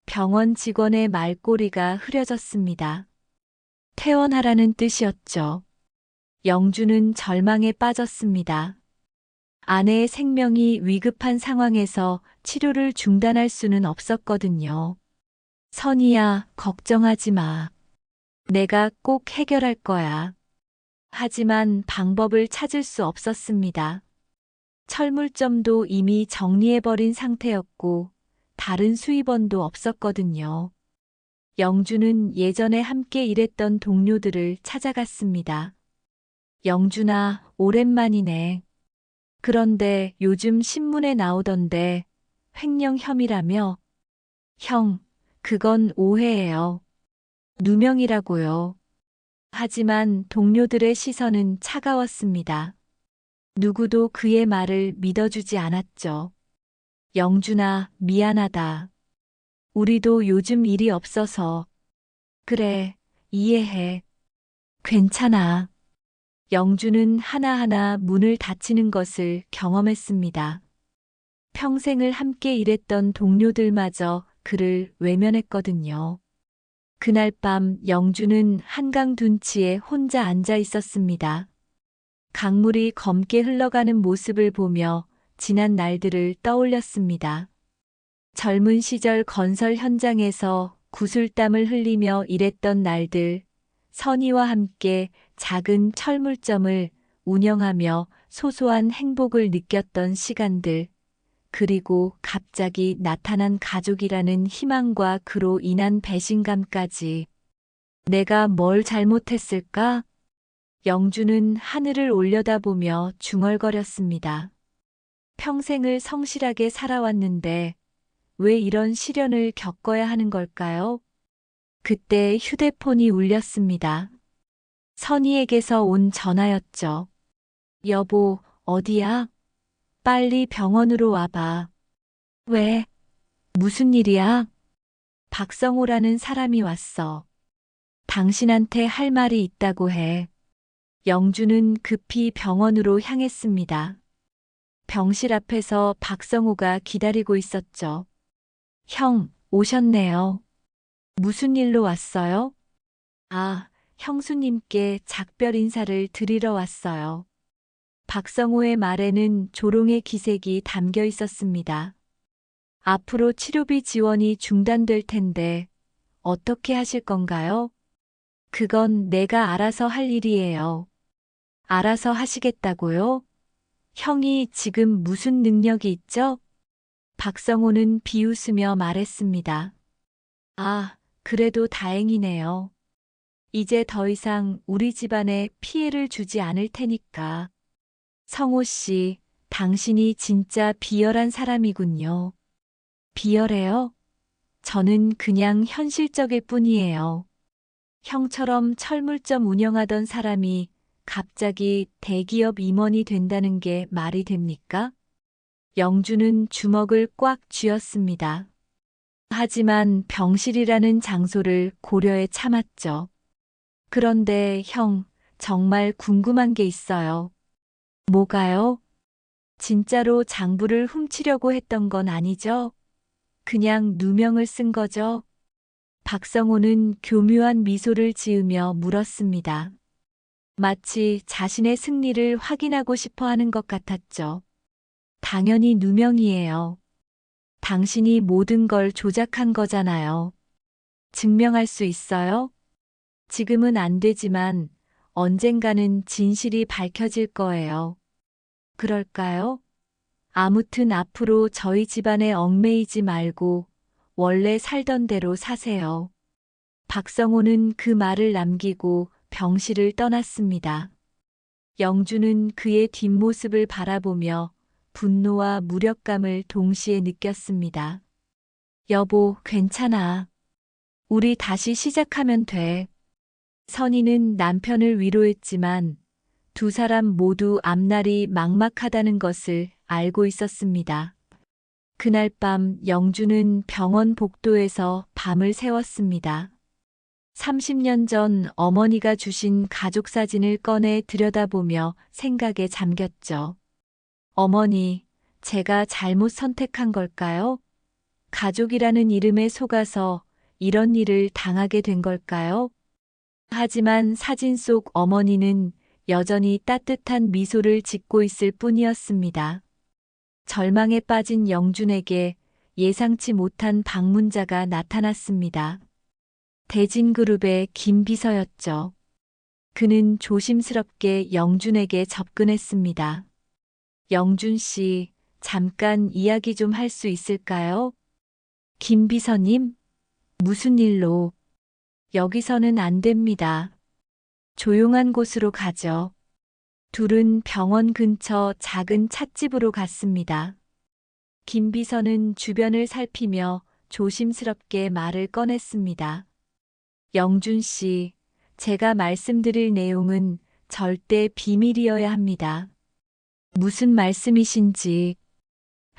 병원 직원의 말꼬리가 흐려졌습니다. 퇴원하라는 뜻이었죠. 영준은 절망에 빠졌습니다. 아내의 생명이 위급한 상황에서 치료를 중단할 수는 없었거든요. 선희야, 걱정하지 마. 내가 꼭 해결할 거야. 하지만 방법을 찾을 수 없었습니다. 철물점도 이미 정리해버린 상태였고 다른 수입원도 없었거든요. 영준은 예전에 함께 일했던 동료들을 찾아갔습니다. 영준아, 오랜만이네. 그런데 요즘 신문에 나오던데 횡령 혐의라며? 형, 그건 오해예요. 누명이라고요. 하지만 동료들의 시선은 차가웠습니다. 누구도 그의 말을 믿어주지 않았죠. 영준아, 미안하다. 우리도 요즘 일이 없어서. 그래, 이해해. 괜찮아. 영준은 하나하나 문을 닫히는 것을 경험했습니다. 평생을 함께 일했던 동료들마저 그를 외면했거든요. 그날 밤 영준은 한강 둔치에 혼자 앉아 있었습니다. 강물이 검게 흘러가는 모습을 보며 지난 날들을 떠올렸습니다. 젊은 시절 건설 현장에서 구슬땀을 흘리며 일했던 날들, 선희와 함께 작은 철물점을 운영하며 소소한 행복을 느꼈던 시간들, 그리고 갑자기 나타난 가족이라는 희망과 그로 인한 배신감까지. 내가 뭘 잘못했을까? 영주는 하늘을 올려다보며 중얼거렸습니다. 평생을 성실하게 살아왔는데 왜 이런 시련을 겪어야 하는 걸까요? 그때 휴대폰이 울렸습니다. 선희에게서 온 전화였죠. 여보, 어디야? 빨리 병원으로 와봐. 왜? 무슨 일이야? 박성호라는 사람이 왔어. 당신한테 할 말이 있다고 해. 영주는 급히 병원으로 향했습니다. 병실 앞에서 박성호가 기다리고 있었죠. 형, 오셨네요. 무슨 일로 왔어요? 아, 형수님께 작별 인사를 드리러 왔어요. 박성호의 말에는 조롱의 기색이 담겨 있었습니다. 앞으로 치료비 지원이 중단될 텐데 어떻게 하실 건가요? 그건 내가 알아서 할 일이에요. 알아서 하시겠다고요? 형이 지금 무슨 능력이 있죠? 박성호는 비웃으며 말했습니다. 아, 그래도 다행이네요. 이제 더 이상 우리 집안에 피해를 주지 않을 테니까. 성호 씨, 당신이 진짜 비열한 사람이군요. 비열해요? 저는 그냥 현실적일 뿐이에요. 형처럼 철물점 운영하던 사람이 갑자기 대기업 임원이 된다는 게 말이 됩니까? 영주는 주먹을 꽉 쥐었습니다. 하지만 병실이라는 장소를 고려해 참았죠. 그런데 형, 정말 궁금한 게 있어요. 뭐가요? 진짜로 장부를 훔치려고 했던 건 아니죠? 그냥 누명을 쓴 거죠? 박성호는 교묘한 미소를 지으며 물었습니다. 마치 자신의 승리를 확인하고 싶어 하는 것 같았죠. 당연히 누명이에요. 당신이 모든 걸 조작한 거잖아요. 증명할 수 있어요? 지금은 안 되지만 언젠가는 진실이 밝혀질 거예요. 그럴까요? 아무튼 앞으로 저희 집안에 얽매이지 말고 원래 살던 대로 사세요. 박성호는 그 말을 남기고 병실을 떠났습니다. 영주는 그의 뒷모습을 바라보며 분노와 무력감을 동시에 느꼈습니다. 여보, 괜찮아. 우리 다시 시작하면 돼. 선희는 남편을 위로했지만 두 사람 모두 앞날이 막막하다는 것을 알고 있었습니다. 그날 밤 영주는 병원 복도에서 밤을 새웠습니다. 30년 전 어머니가 주신 가족 사진을 꺼내 들여다보며 생각에 잠겼죠. 어머니, 제가 잘못 선택한 걸까요? 가족이라는 이름에 속아서 이런 일을 당하게 된 걸까요? 하지만 사진 속 어머니는 여전히 따뜻한 미소를 짓고 있을 뿐이었습니다. 절망에 빠진 영준에게 예상치 못한 방문자가 나타났습니다. 대진그룹의 김 비서였죠. 그는 조심스럽게 영준에게 접근했습니다. 영준 씨, 잠깐 이야기 좀 할 수 있을까요? 김 비서님, 무슨 일로? 여기서는 안 됩니다. 조용한 곳으로 가죠. 둘은 병원 근처 작은 찻집으로 갔습니다. 김 비서는 주변을 살피며 조심스럽게 말을 꺼냈습니다. 영준 씨, 제가 말씀드릴 내용은 절대 비밀이어야 합니다. 무슨 말씀이신지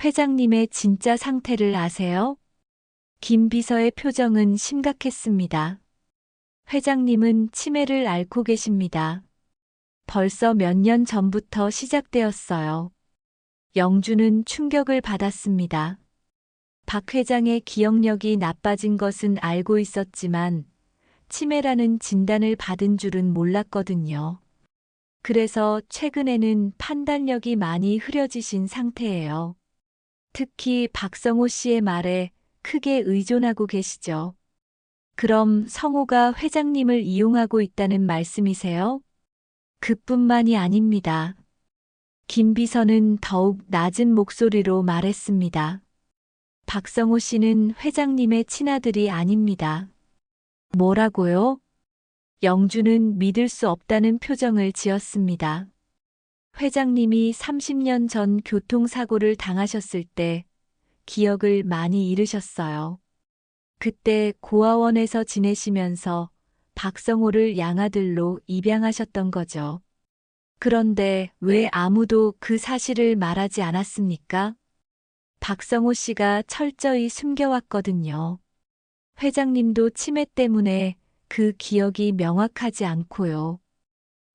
회장님의 진짜 상태를 아세요? 김 비서의 표정은 심각했습니다. 회장님은 치매를 앓고 계십니다. 벌써 몇 년 전부터 시작되었어요. 영주는 충격을 받았습니다. 박 회장의 기억력이 나빠진 것은 알고 있었지만 치매라는 진단을 받은 줄은 몰랐거든요. 그래서 최근에는 판단력이 많이 흐려지신 상태예요. 특히 박성호 씨의 말에 크게 의존하고 계시죠. 그럼 성호가 회장님을 이용하고 있다는 말씀이세요? 그뿐만이 아닙니다. 김 비서는 더욱 낮은 목소리로 말했습니다. 박성호 씨는 회장님의 친아들이 아닙니다. 뭐라고요? 영주는 믿을 수 없다는 표정을 지었습니다. 회장님이 30년 전 교통사고를 당하셨을 때 기억을 많이 잃으셨어요. 그때 고아원에서 지내시면서 박성호를 양아들로 입양하셨던 거죠. 그런데 왜 아무도 그 사실을 말하지 않았습니까? 박성호 씨가 철저히 숨겨왔거든요. 회장님도 치매 때문에 그 기억이 명확하지 않고요.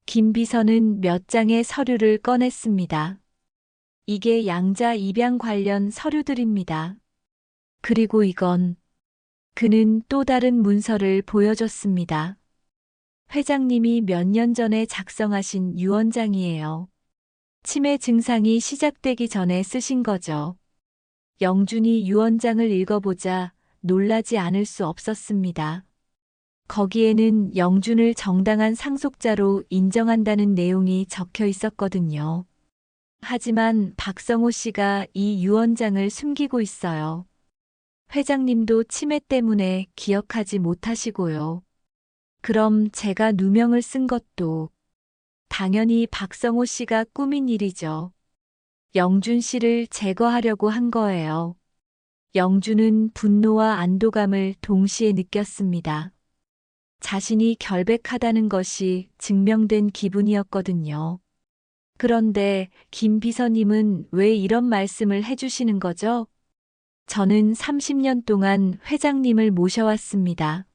김 비서는 몇 장의 서류를 꺼냈습니다. 이게 양자 입양 관련 서류들입니다. 그리고 이건 그는 또 다른 문서를 보여줬습니다. 회장님이 몇 년 전에 작성하신 유언장이에요. 치매 증상이 시작되기 전에 쓰신 거죠. 영준이 유언장을 읽어보자 놀라지 않을 수 없었습니다. 거기에는 영준을 정당한 상속자로 인정한다는 내용이 적혀 있었거든요. 하지만 박성호 씨가 이 유언장을 숨기고 있어요. 회장님도 치매 때문에 기억하지 못하시고요. 그럼 제가 누명을 쓴 것도 당연히 박성호 씨가 꾸민 일이죠. 영준 씨를 제거하려고 한 거예요. 영준은 분노와 안도감을 동시에 느꼈습니다. 자신이 결백하다는 것이 증명된 기분이었거든요. 그런데 김 비서님은 왜 이런 말씀을 해주시는 거죠? 저는 30년 동안 회장님을 모셔왔습니다.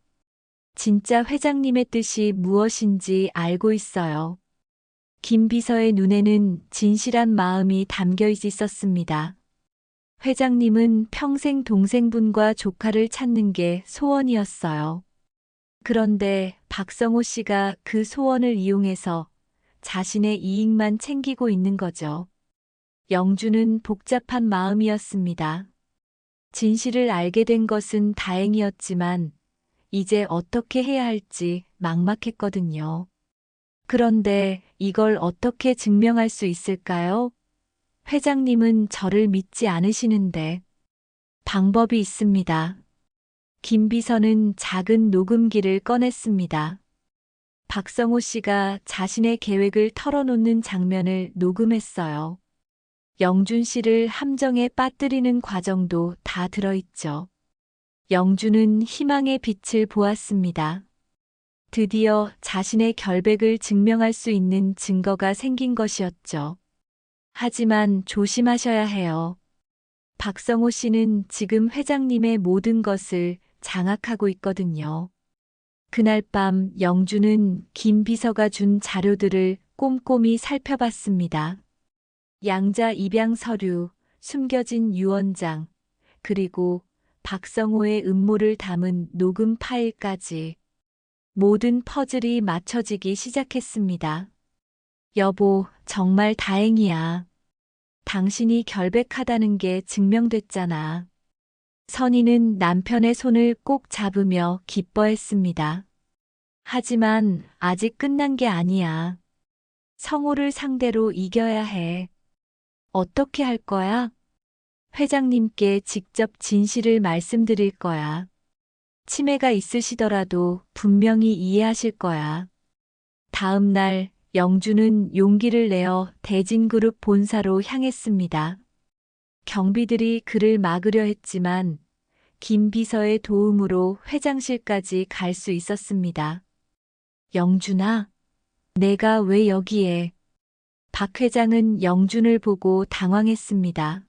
진짜 회장님의 뜻이 무엇인지 알고 있어요. 김 비서의 눈에는 진실한 마음이 담겨 있었습니다. 회장님은 평생 동생분과 조카를 찾는 게 소원이었어요. 그런데 박성호 씨가 그 소원을 이용해서 자신의 이익만 챙기고 있는 거죠. 영주는 복잡한 마음이었습니다. 진실을 알게 된 것은 다행이었지만 이제 어떻게 해야 할지 막막했거든요. 그런데 이걸 어떻게 증명할 수 있을까요? 회장님은 저를 믿지 않으시는데 방법이 있습니다. 김 비서는 작은 녹음기를 꺼냈습니다. 박성호 씨가 자신의 계획을 털어놓는 장면을 녹음했어요. 영준 씨를 함정에 빠뜨리는 과정도 다 들어있죠. 영준은 희망의 빛을 보았습니다. 드디어 자신의 결백을 증명할 수 있는 증거가 생긴 것이었죠. 하지만 조심하셔야 해요. 박성호 씨는 지금 회장님의 모든 것을 장악하고 있거든요. 그날 밤 영주는 김 비서가 준 자료들을 꼼꼼히 살펴봤습니다. 양자 입양 서류, 숨겨진 유언장, 그리고 박성호의 음모를 담은 녹음 파일까지 모든 퍼즐이 맞춰지기 시작했습니다. 여보, 정말 다행이야. 당신이 결백하다는 게 증명됐잖아. 선희는 남편의 손을 꼭 잡으며 기뻐했습니다. 하지만 아직 끝난 게 아니야. 성호를 상대로 이겨야 해. 어떻게 할 거야? 회장님께 직접 진실을 말씀드릴 거야. 치매가 있으시더라도 분명히 이해하실 거야. 다음 날 영주는 용기를 내어 대진그룹 본사로 향했습니다. 경비들이 그를 막으려 했지만 김 비서의 도움으로 회장실까지 갈 수 있었습니다. 영준아, 내가 왜 여기에? 박 회장은 영준을 보고 당황했습니다.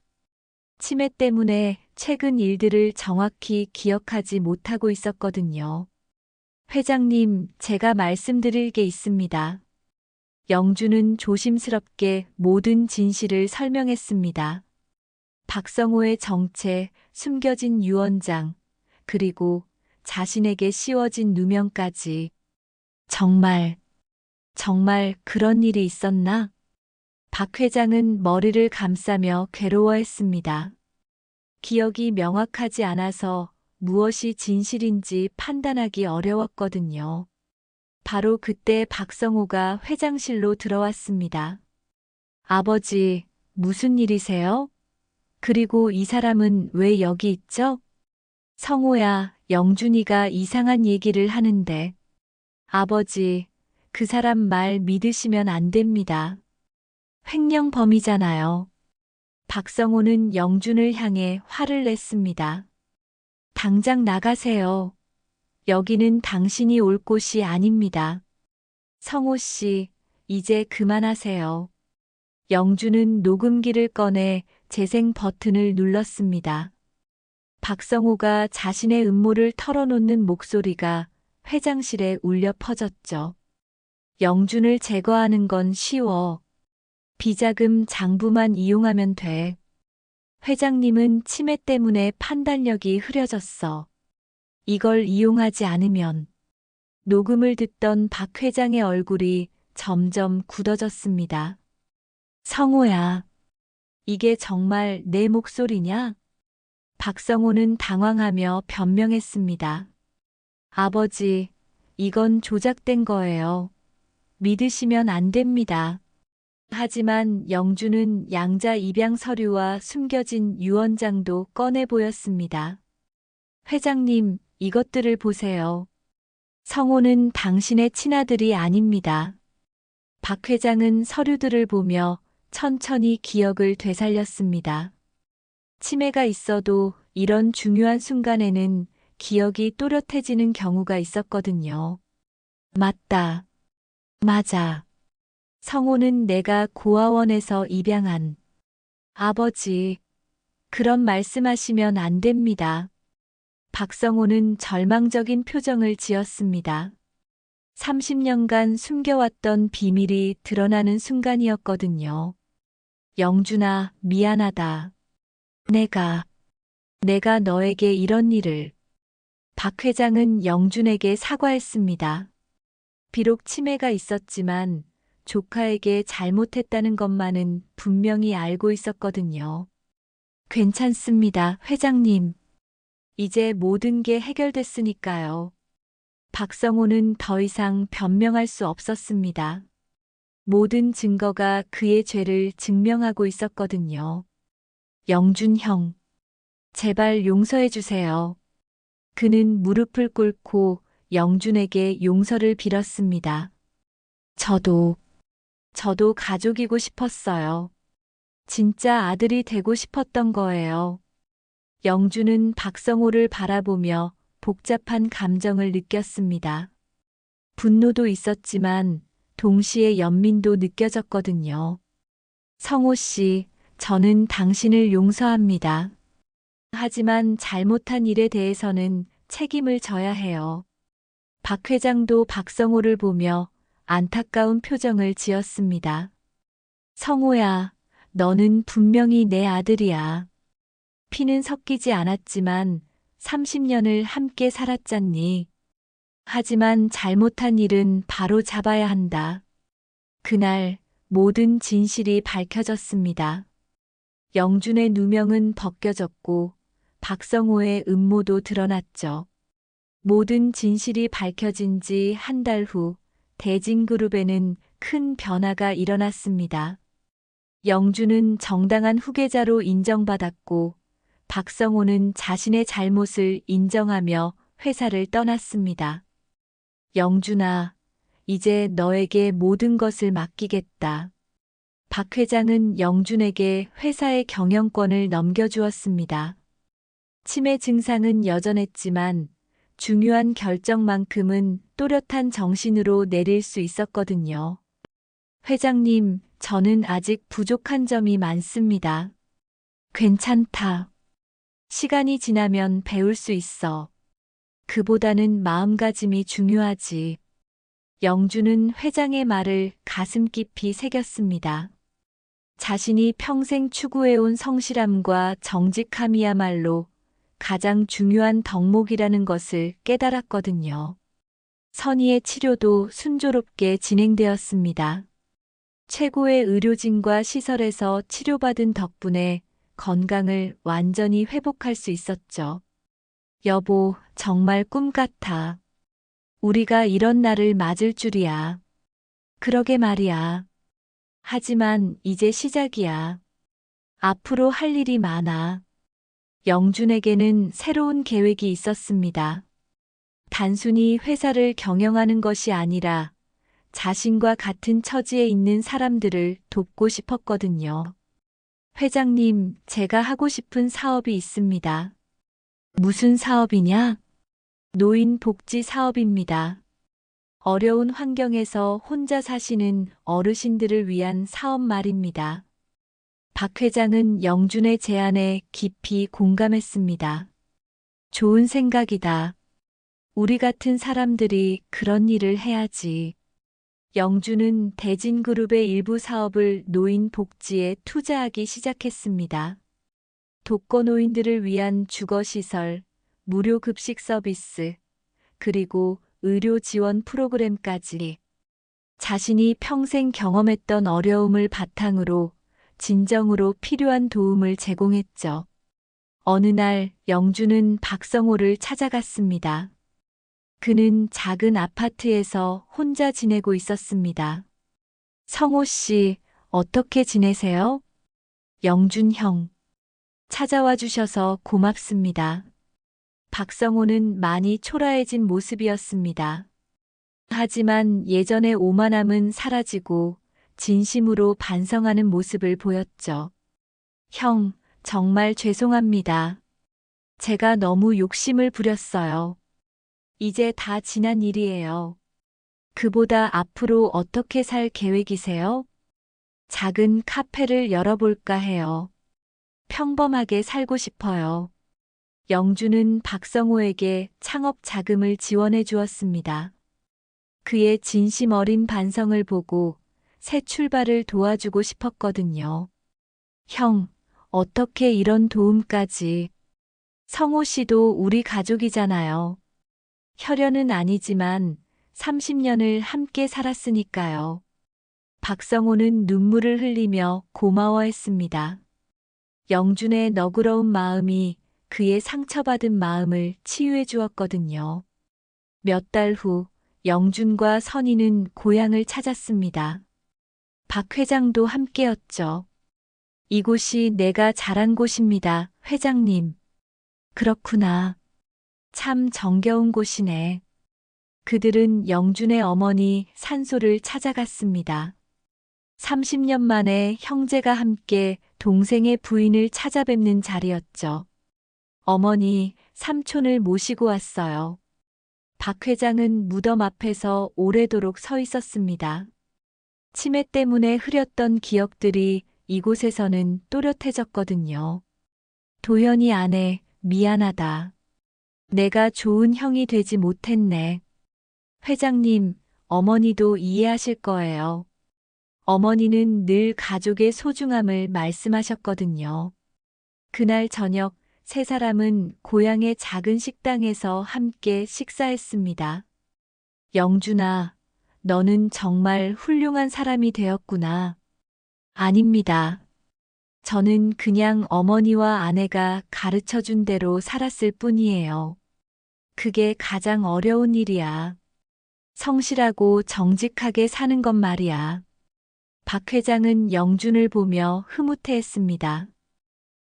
치매 때문에 최근 일들을 정확히 기억하지 못하고 있었거든요. 회장님, 제가 말씀드릴 게 있습니다. 영준은 조심스럽게 모든 진실을 설명했습니다. 박성호의 정체, 숨겨진 유언장, 그리고 자신에게 씌워진 누명까지. 정말 그런 일이 있었나? 박 회장은 머리를 감싸며 괴로워했습니다. 기억이 명확하지 않아서 무엇이 진실인지 판단하기 어려웠거든요. 바로 그때 박성호가 회장실로 들어왔습니다. 아버지, 무슨 일이세요? 그리고 이 사람은 왜 여기 있죠? 성호야, 영준이가 이상한 얘기를 하는데. 아버지, 그 사람 말 믿으시면 안 됩니다. 횡령범이잖아요. 박성호는 영준을 향해 화를 냈습니다. 당장 나가세요. 여기는 당신이 올 곳이 아닙니다. 성호 씨, 이제 그만하세요. 영준은 녹음기를 꺼내 재생 버튼을 눌렀습니다. 박성호가 자신의 음모를 털어놓는 목소리가 회장실에 울려 퍼졌죠. 영준을 제거하는 건 쉬워. 비자금 장부만 이용하면 돼. 회장님은 치매 때문에 판단력이 흐려졌어. 이걸 이용하지 않으면. 녹음을 듣던 박 회장의 얼굴이 점점 굳어졌습니다. 성호야, 이게 정말 내 목소리냐? 박성호는 당황하며 변명했습니다. 아버지, 이건 조작된 거예요. 믿으시면 안 됩니다. 하지만 영준은 양자 입양 서류와 숨겨진 유언장도 꺼내 보였습니다. 회장님, 이것들을 보세요. 성호는 당신의 친아들이 아닙니다. 박 회장은 서류들을 보며 천천히 기억을 되살렸습니다. 치매가 있어도 이런 중요한 순간에는 기억이 또렷해지는 경우가 있었거든요. 맞다. 맞아. 성호는 내가 고아원에서 입양한. 아버지, 그런 말씀하시면 안 됩니다. 박성호는 절망적인 표정을 지었습니다. 30년간 숨겨왔던 비밀이 드러나는 순간이었거든요. 영준아, 미안하다. 내가 너에게 이런 일을. 박 회장은 영준에게 사과했습니다. 비록 치매가 있었지만 조카에게 잘못했다는 것만은 분명히 알고 있었거든요. 괜찮습니다, 회장님. 이제 모든 게 해결됐으니까요. 박성호는 더 이상 변명할 수 없었습니다. 모든 증거가 그의 죄를 증명하고 있었거든요. 영준 형, 제발 용서해 주세요. 그는 무릎을 꿇고 영준에게 용서를 빌었습니다. 저도 가족이고 싶었어요. 진짜 아들이 되고 싶었던 거예요. 영준은 박성호를 바라보며 복잡한 감정을 느꼈습니다. 분노도 있었지만 동시에 연민도 느껴졌거든요. 성호 씨, 저는 당신을 용서합니다. 하지만 잘못한 일에 대해서는 책임을 져야 해요. 박 회장도 박성호를 보며 안타까운 표정을 지었습니다. 성호야, 너는 분명히 내 아들이야. 피는 섞이지 않았지만 30년을 함께 살았잖니. 하지만 잘못한 일은 바로 잡아야 한다. 그날 모든 진실이 밝혀졌습니다. 영준의 누명은 벗겨졌고 박성호의 음모도 드러났죠. 모든 진실이 밝혀진 지 한 달 후 대진그룹에는 큰 변화가 일어났습니다. 영준은 정당한 후계자로 인정받았고 박성호는 자신의 잘못을 인정하며 회사를 떠났습니다. 영준아, 이제 너에게 모든 것을 맡기겠다. 박 회장은 영준에게 회사의 경영권을 넘겨주었습니다. 치매 증상은 여전했지만 중요한 결정만큼은 또렷한 정신으로 내릴 수 있었거든요. 회장님, 저는 아직 부족한 점이 많습니다. 괜찮다. 시간이 지나면 배울 수 있어. 그보다는 마음가짐이 중요하지. 영준은 회장의 말을 가슴 깊이 새겼습니다. 자신이 평생 추구해온 성실함과 정직함이야말로 가장 중요한 덕목이라는 것을 깨달았거든요. 선의의 치료도 순조롭게 진행되었습니다. 최고의 의료진과 시설에서 치료받은 덕분에 건강을 완전히 회복할 수 있었죠. 여보, 정말 꿈 같아. 우리가 이런 날을 맞을 줄이야. 그러게 말이야. 하지만 이제 시작이야. 앞으로 할 일이 많아. 영준에게는 새로운 계획이 있었습니다. 단순히 회사를 경영하는 것이 아니라 자신과 같은 처지에 있는 사람들을 돕고 싶었거든요. 회장님, 제가 하고 싶은 사업이 있습니다. 무슨 사업이냐? 노인 복지 사업입니다. 어려운 환경에서 혼자 사시는 어르신들을 위한 사업 말입니다. 박 회장은 영준의 제안에 깊이 공감했습니다. 좋은 생각이다. 우리 같은 사람들이 그런 일을 해야지. 영준은 대진그룹의 일부 사업을 노인 복지에 투자하기 시작했습니다. 독거노인들을 위한 주거시설, 무료 급식 서비스, 그리고 의료 지원 프로그램까지 자신이 평생 경험했던 어려움을 바탕으로 진정으로 필요한 도움을 제공했죠. 어느 날 영준은 박성호를 찾아갔습니다. 그는 작은 아파트에서 혼자 지내고 있었습니다. 성호 씨, 어떻게 지내세요? 영준 형. 찾아와 주셔서 고맙습니다. 박성호는 많이 초라해진 모습이었습니다. 하지만 예전의 오만함은 사라지고 진심으로 반성하는 모습을 보였죠. 형, 정말 죄송합니다. 제가 너무 욕심을 부렸어요. 이제 다 지난 일이에요. 그보다 앞으로 어떻게 살 계획이세요? 작은 카페를 열어볼까 해요. 평범하게 살고 싶어요. 영주는 박성호에게 창업 자금을 지원해 주었습니다. 그의 진심 어린 반성을 보고 새 출발을 도와주고 싶었거든요. 형, 어떻게 이런 도움까지? 성호 씨도 우리 가족이잖아요. 혈연은 아니지만 30년을 함께 살았으니까요. 박성호는 눈물을 흘리며 고마워했습니다. 영준의 너그러운 마음이 그의 상처받은 마음을 치유해 주었거든요. 몇 달 후 영준과 선희는 고향을 찾았습니다. 박 회장도 함께였죠. 이곳이 내가 자란 곳입니다, 회장님. 그렇구나. 참 정겨운 곳이네. 그들은 영준의 어머니 산소를 찾아갔습니다. 30년 만에 형제가 함께 동생의 부인을 찾아뵙는 자리였죠. 어머니, 삼촌을 모시고 왔어요. 박 회장은 무덤 앞에서 오래도록 서 있었습니다. 치매 때문에 흐렸던 기억들이 이곳에서는 또렷해졌거든요. 도현이 아내, 미안하다. 내가 좋은 형이 되지 못했네. 회장님, 어머니도 이해하실 거예요. 어머니는 늘 가족의 소중함을 말씀하셨거든요. 그날 저녁 세 사람은 고향의 작은 식당에서 함께 식사했습니다. 영준아, 너는 정말 훌륭한 사람이 되었구나. 아닙니다. 저는 그냥 어머니와 아내가 가르쳐 준 대로 살았을 뿐이에요. 그게 가장 어려운 일이야. 성실하고 정직하게 사는 것 말이야. 박 회장은 영준을 보며 흐뭇해했습니다.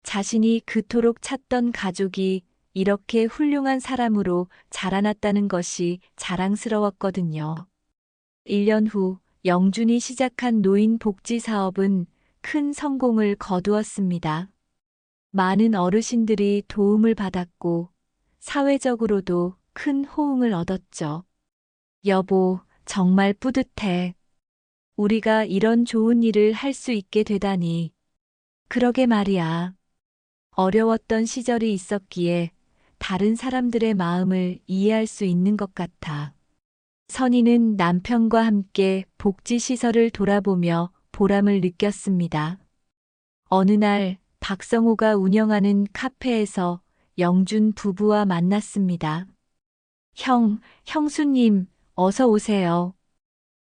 자신이 그토록 찾던 가족이 이렇게 훌륭한 사람으로 자라났다는 것이 자랑스러웠거든요. 1년 후 영준이 시작한 노인 복지 사업은 큰 성공을 거두었습니다. 많은 어르신들이 도움을 받았고 사회적으로도 큰 호응을 얻었죠. 여보, 정말 뿌듯해. 우리가 이런 좋은 일을 할 수 있게 되다니. 그러게 말이야. 어려웠던 시절이 있었기에 다른 사람들의 마음을 이해할 수 있는 것 같아. 선희는 남편과 함께 복지시설을 돌아보며 보람을 느꼈습니다. 어느 날 박성호가 운영하는 카페에서 영준 부부와 만났습니다. 형수님, 어서 오세요.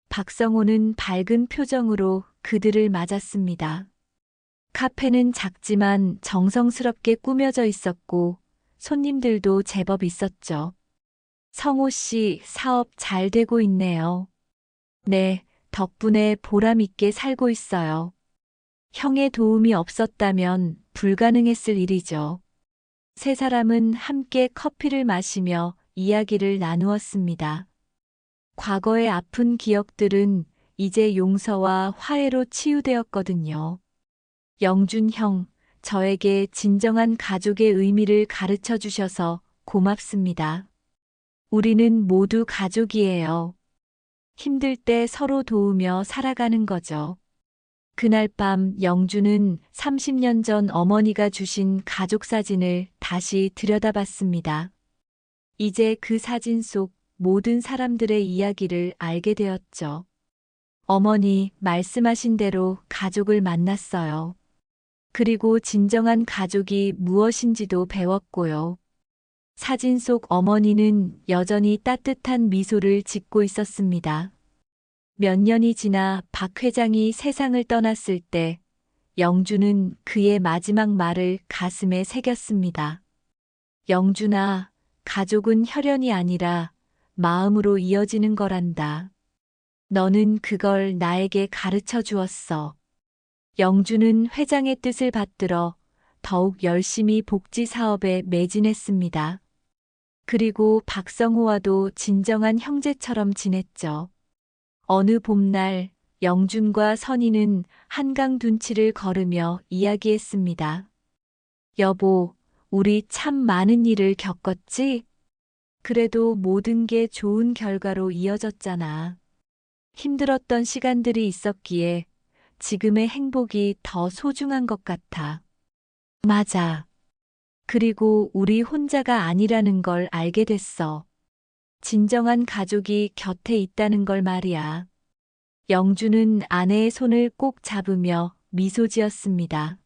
박성호는 밝은 표정으로 그들을 맞았습니다. 카페는 작지만 정성스럽게 꾸며져 있었고 손님들도 제법 있었죠. 성호 씨 사업 잘 되고 있네요. 네, 덕분에 보람 있게 살고 있어요. 형의 도움이 없었다면 불가능했을 일이죠. 세 사람은 함께 커피를 마시며 이야기를 나누었습니다. 과거의 아픈 기억들은 이제 용서와 화해로 치유되었거든요. 영준 형, 저에게 진정한 가족의 의미를 가르쳐 주셔서 고맙습니다. 우리는 모두 가족이에요. 힘들 때 서로 도우며 살아가는 거죠. 그날 밤 영주는 30년 전 어머니가 주신 가족 사진을 다시 들여다봤습니다. 이제 그 사진 속 모든 사람들의 이야기를 알게 되었죠. 어머니 말씀하신 대로 가족을 만났어요. 그리고 진정한 가족이 무엇인지도 배웠고요. 사진 속 어머니는 여전히 따뜻한 미소를 짓고 있었습니다. 몇 년이 지나 박 회장이 세상을 떠났을 때 영주는 그의 마지막 말을 가슴에 새겼습니다. 영준아, 가족은 혈연이 아니라 마음으로 이어지는 거란다. 너는 그걸 나에게 가르쳐 주었어. 영주는 회장의 뜻을 받들어 더욱 열심히 복지 사업에 매진했습니다. 그리고 박성호와도 진정한 형제처럼 지냈죠. 어느 봄날 영준과 선희는 한강 둔치를 걸으며 이야기했습니다. 여보, 우리 참 많은 일을 겪었지? 그래도 모든 게 좋은 결과로 이어졌잖아. 힘들었던 시간들이 있었기에 지금의 행복이 더 소중한 것 같아. 맞아. 그리고 우리 혼자가 아니라는 걸 알게 됐어. 진정한 가족이 곁에 있다는 걸 말이야. 영주는 아내의 손을 꼭 잡으며 미소 지었습니다.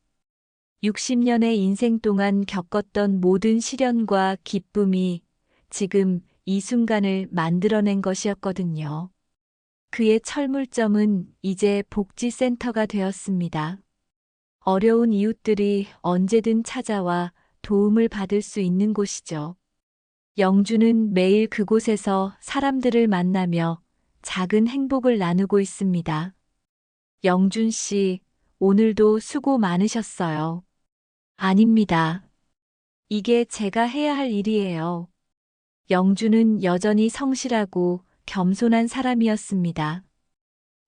60년의 인생 동안 겪었던 모든 시련과 기쁨이 지금 이 순간을 만들어낸 것이었거든요. 그의 철물점은 이제 복지센터가 되었습니다. 어려운 이웃들이 언제든 찾아와 도움을 받을 수 있는 곳이죠. 영주는 매일 그곳에서 사람들을 만나며 작은 행복을 나누고 있습니다. 영준 씨, 오늘도 수고 많으셨어요. 아닙니다. 이게 제가 해야 할 일이에요. 영주는 여전히 성실하고 겸손한 사람이었습니다.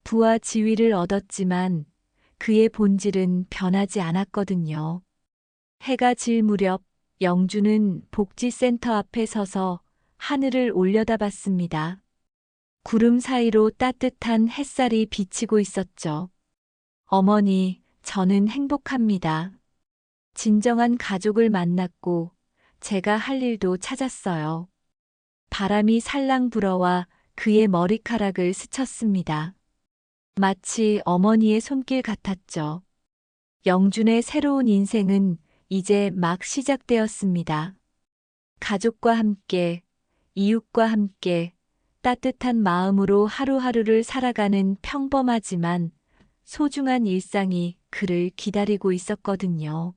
부와 지위를 얻었지만 그의 본질은 변하지 않았거든요. 해가 질 무렵 영주는 복지센터 앞에 서서 하늘을 올려다봤습니다. 구름 사이로 따뜻한 햇살이 비치고 있었죠. 어머니, 저는 행복합니다. 진정한 가족을 만났고 제가 할 일도 찾았어요. 바람이 살랑 불어와 그의 머리카락을 스쳤습니다. 마치 어머니의 손길 같았죠. 영준의 새로운 인생은 이제 막 시작되었습니다. 가족과 함께, 이웃과 함께 따뜻한 마음으로 하루하루를 살아가는 평범하지만 소중한 일상이 그를 기다리고 있었거든요.